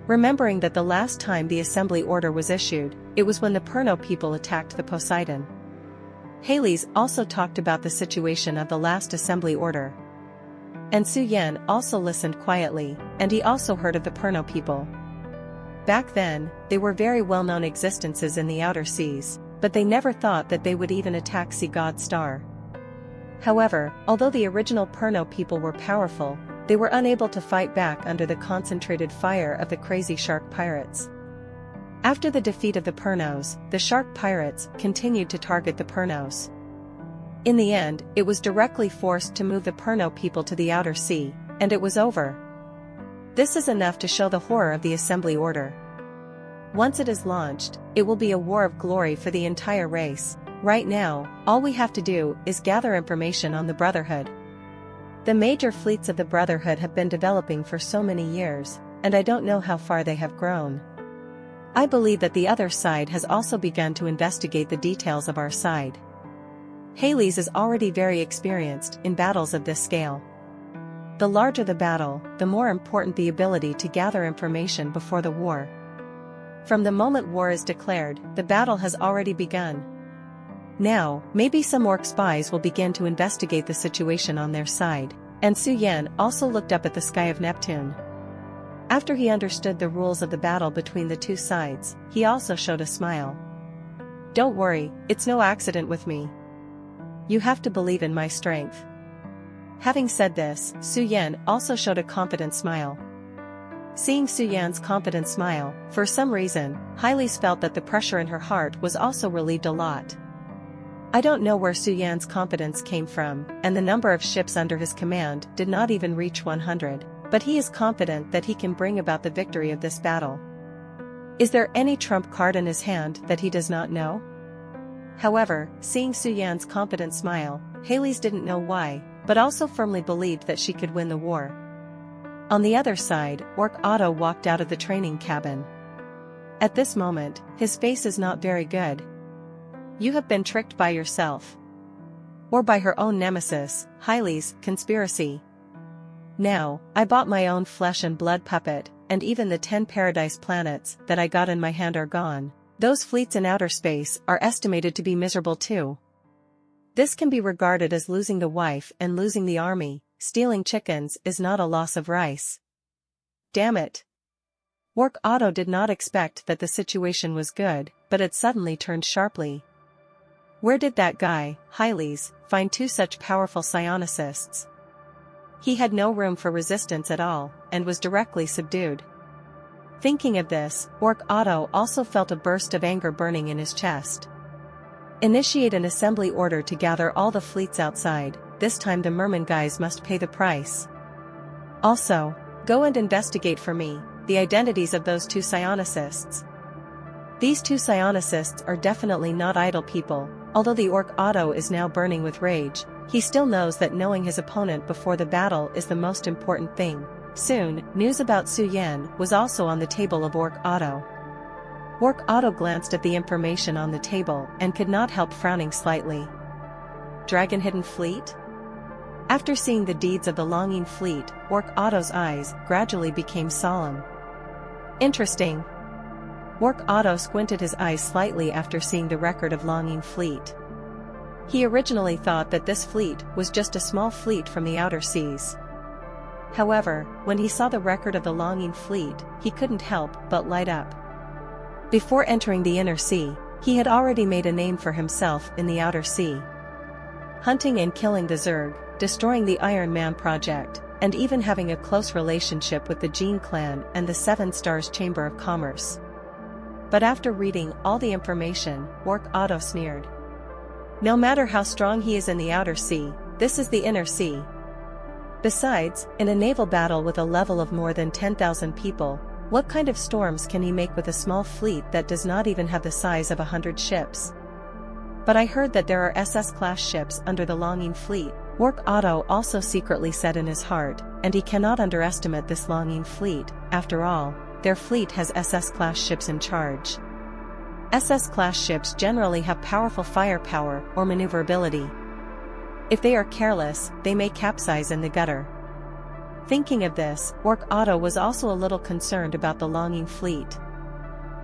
Remembering that the last time the assembly order was issued, it was when the Perno people attacked the Poseidon. Hyliz also talked about the situation of the last assembly order. And Su Yan also listened quietly, and he also heard of the Perno people. Back then, they were very well-known existences in the outer seas, but they never thought that they would even attack Sea God Star. However, although the original Perno people were powerful, they were unable to fight back under the concentrated fire of the crazy shark pirates. After the defeat of the Pernos, the shark pirates continued to target the Pernos. In the end, it was directly forced to move the Perno people to the outer sea, and it was over. This is enough to show the horror of the assembly order. Once it is launched, it will be a war of glory for the entire race. Right now, all we have to do is gather information on the Brotherhood. The major fleets of the Brotherhood have been developing for so many years, and I don't know how far they have grown. I believe that the other side has also begun to investigate the details of our side. Hades is already very experienced in battles of this scale. The larger the battle, the more important the ability to gather information before the war. From the moment war is declared, the battle has already begun. Now, maybe some orc spies will begin to investigate the situation on their side, and Su Yan also looked up at the sky of Neptune. After he understood the rules of the battle between the two sides, he also showed a smile. Don't worry, it's no accident with me. You have to believe in my strength. Having said this, Su Yan also showed a confident smile. Seeing Su Yan's confident smile, for some reason, Hyles felt that the pressure in her heart was also relieved a lot. I don't know where Su Yan's confidence came from, and the number of ships under his command did not even reach 100, but he is confident that he can bring about the victory of this battle. Is there any trump card in his hand that he does not know? However, seeing Su Yan's confident smile, Hyles didn't know why, but also firmly believed that she could win the war. On the other side, Orc Otto walked out of the training cabin. At this moment, his face is not very good. You have been tricked by yourself. Or by her own nemesis, Hyles' conspiracy. Now, I bought my own flesh and blood puppet, and even the 10 paradise planets that I got in my hand are gone. Those fleets in outer space are estimated to be miserable too. This can be regarded as losing the wife and losing the army. Stealing chickens is not a loss of rice. Damn it. Orc Otto did not expect that the situation was good, but it suddenly turned sharply. Where did that guy, Hyles, find 2 such powerful psionicists? He had no room for resistance at all, and was directly subdued. Thinking of this, Orc Otto also felt a burst of anger burning in his chest. Initiate an assembly order to gather all the fleets outside. This time the merman guys must pay the price. Also, go and investigate for me the identities of those 2 psionicists. These 2 psionicists are definitely not idle people. Although the Orc Otto is now burning with rage, he still knows that knowing his opponent before the battle is the most important thing. Soon, news about Su Yan was also on the table of Orc Otto. Orc Otto glanced at the information on the table and could not help frowning slightly. Dragon Hidden Fleet? After seeing the deeds of the Longing Fleet, Orc Otto's eyes gradually became solemn. Interesting. Orc Otto squinted his eyes slightly after seeing the record of Longing Fleet. He originally thought that this fleet was just a small fleet from the outer seas. However, when he saw the record of the Longing Fleet, he couldn't help but light up. Before entering the inner sea, he had already made a name for himself in the outer sea. Hunting and killing the Zerg, destroying the Iron Man project, and even having a close relationship with the Gene Clan and the 7 Stars Chamber of Commerce. But after reading all the information, Orc Otto sneered. No matter how strong he is in the outer sea, this is the inner sea. Besides, in a naval battle with a level of more than 10,000 people, what kind of storms can he make with a small fleet that does not even have the size of 100 ships? But I heard that there are SS-class ships under the Longing Fleet, Orc Otto also secretly said in his heart, and he cannot underestimate this Longing Fleet. After all, their fleet has SS-class ships in charge. SS-class ships generally have powerful firepower or maneuverability. If they are careless, they may capsize in the gutter. Thinking of this, Orc Otto was also a little concerned about the Longing Fleet.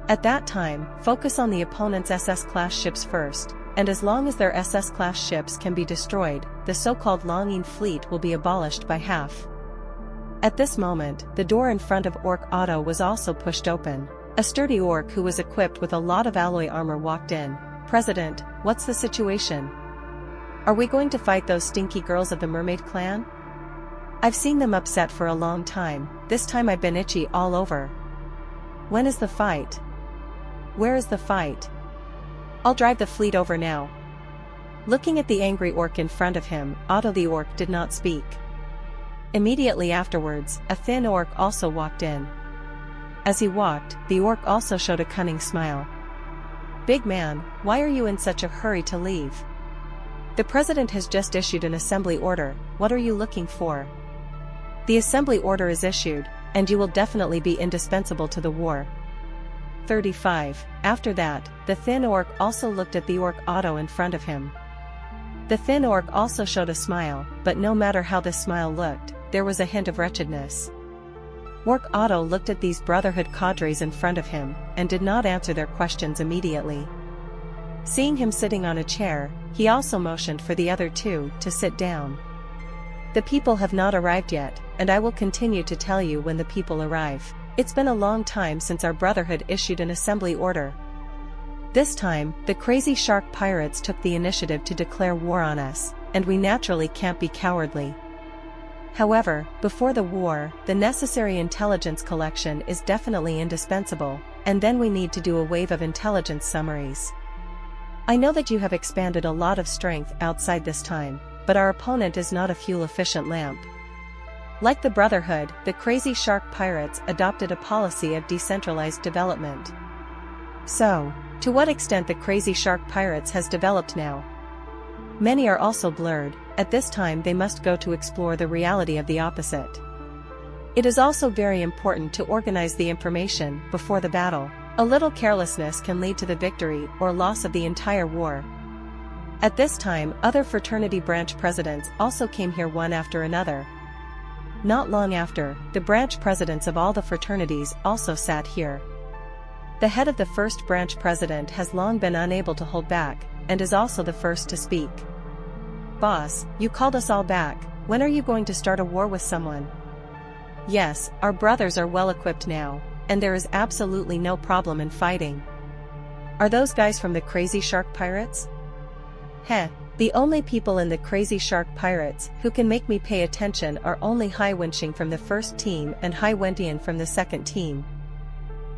At that time, focus on the opponent's SS-class ships first, and as long as their SS-class ships can be destroyed, the so-called Longing Fleet will be abolished by half. At this moment, the door in front of Orc Otto was also pushed open. A sturdy orc who was equipped with a lot of alloy armor walked in. "President, what's the situation? Are we going to fight those stinky girls of the mermaid clan? I've seen them upset for a long time, this time I've been itchy all over. When is the fight? Where is the fight? I'll drive the fleet over now." Looking at the angry orc in front of him, Otto the orc did not speak. Immediately afterwards, a thin orc also walked in. As he walked, the orc also showed a cunning smile. "Big man, why are you in such a hurry to leave? The president has just issued an assembly order, what are you looking for? The assembly order is issued, and you will definitely be indispensable to the war." 35. After that, the thin orc also looked at the orc Otto in front of him. The thin orc also showed a smile, but no matter how this smile looked, there was a hint of wretchedness. Orc Otto looked at these Brotherhood cadres in front of him, and did not answer their questions immediately. Seeing him sitting on a chair, he also motioned for the other two to sit down. "The people have not arrived yet, and I will continue to tell you when the people arrive. It's been a long time since our Brotherhood issued an assembly order. This time, the crazy shark pirates took the initiative to declare war on us, and we naturally can't be cowardly. However, before the war, the necessary intelligence collection is definitely indispensable, and then we need to do a wave of intelligence summaries. I know that you have expanded a lot of strength outside this time, but our opponent is not a fuel-efficient lamp. Like the Brotherhood, the crazy shark pirates adopted a policy of decentralized development. So, to what extent the crazy shark pirates has developed now? Many are also blurred, at this time they must go to explore the reality of the opposite. It is also very important to organize the information before the battle. A little carelessness can lead to the victory or loss of the entire war. At this time, other fraternity branch presidents also came here one after another. Not long after, the branch presidents of all the fraternities also sat here. The head of the first branch president has long been unable to hold back, and is also the first to speak. "Boss, you called us all back, when are you going to start a war with someone?" "Yes, our brothers are well equipped now, and there is absolutely no problem in fighting." "Are those guys from the crazy shark pirates?" "Heh, the only people in the crazy shark pirates who can make me pay attention are only Hywenching from the first team and Hywentian from the second team.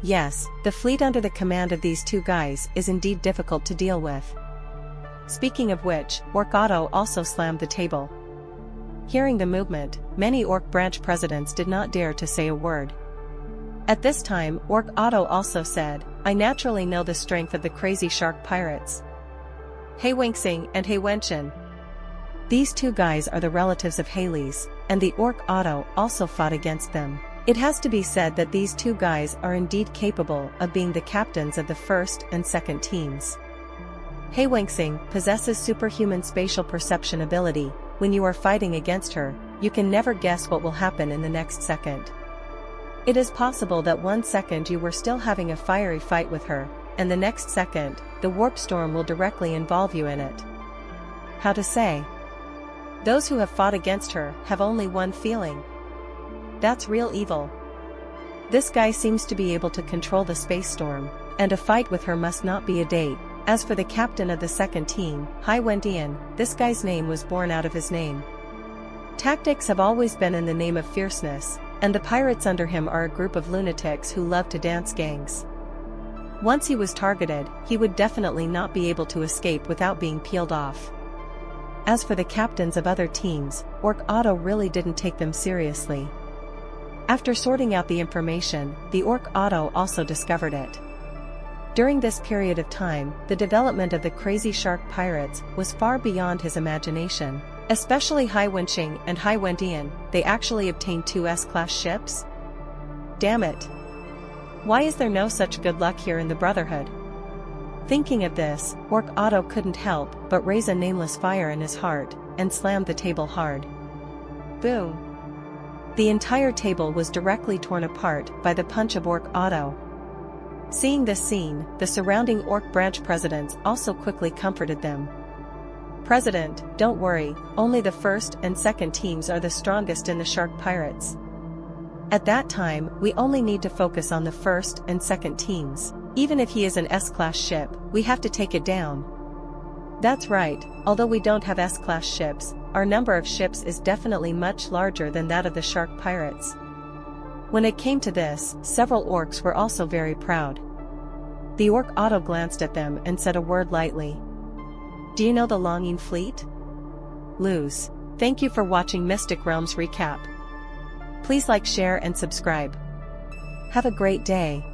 Yes, the fleet under the command of these two guys is indeed difficult to deal with." Speaking of which, Orc Otto also slammed the table. Hearing the movement, many Orc branch presidents did not dare to say a word. At this time, Orc Otto also said, "I naturally know the strength of the crazy shark pirates. Haywinxing and Haywenchen. These two guys are the relatives of Halley's, and the Orc Otto also fought against them. It has to be said that these two guys are indeed capable of being the captains of the first and second teams. Haywinxing possesses superhuman spatial perception ability. When you are fighting against her, you can never guess what will happen in the next second. It is possible that 1 second you were still having a fiery fight with her, and the next second, the warp storm will directly involve you in it. How to say? Those who have fought against her have only one feeling. That's real evil. This guy seems to be able to control the space storm, and a fight with her must not be a date. As for the captain of the second team, Hywentian, this guy's name was born out of his name. Tactics have always been in the name of fierceness, and the pirates under him are a group of lunatics who love to dance gangs. Once he was targeted, he would definitely not be able to escape without being peeled off. As for the captains of other teams, Orc Otto really didn't take them seriously. After sorting out the information, the Orc Otto also discovered it. During this period of time, the development of the crazy shark pirates was far beyond his imagination. Especially Hywentian and Hywentian, they actually obtained 2 S-class ships? Damn it! Why is there no such good luck here in the Brotherhood? Thinking of this, Orc Otto couldn't help but raise a nameless fire in his heart, and slammed the table hard. Boom! The entire table was directly torn apart by the punch of Orc Otto. Seeing this scene, the surrounding orc branch presidents also quickly comforted them. "President, don't worry, only the first and second teams are the strongest in the shark pirates. At that time, we only need to focus on the first and second teams. Even if he is an S-class ship, we have to take it down." That's right, although we don't have S-class ships, our number of ships is definitely much larger than that of the shark pirates. When it came to this, several orcs were also very proud. The orc Otto glanced at them and said a word lightly. "Do you know the Longing Fleet?" Lose. Thank you for watching Mystic Realms Recap. Please like, share and subscribe. Have a great day.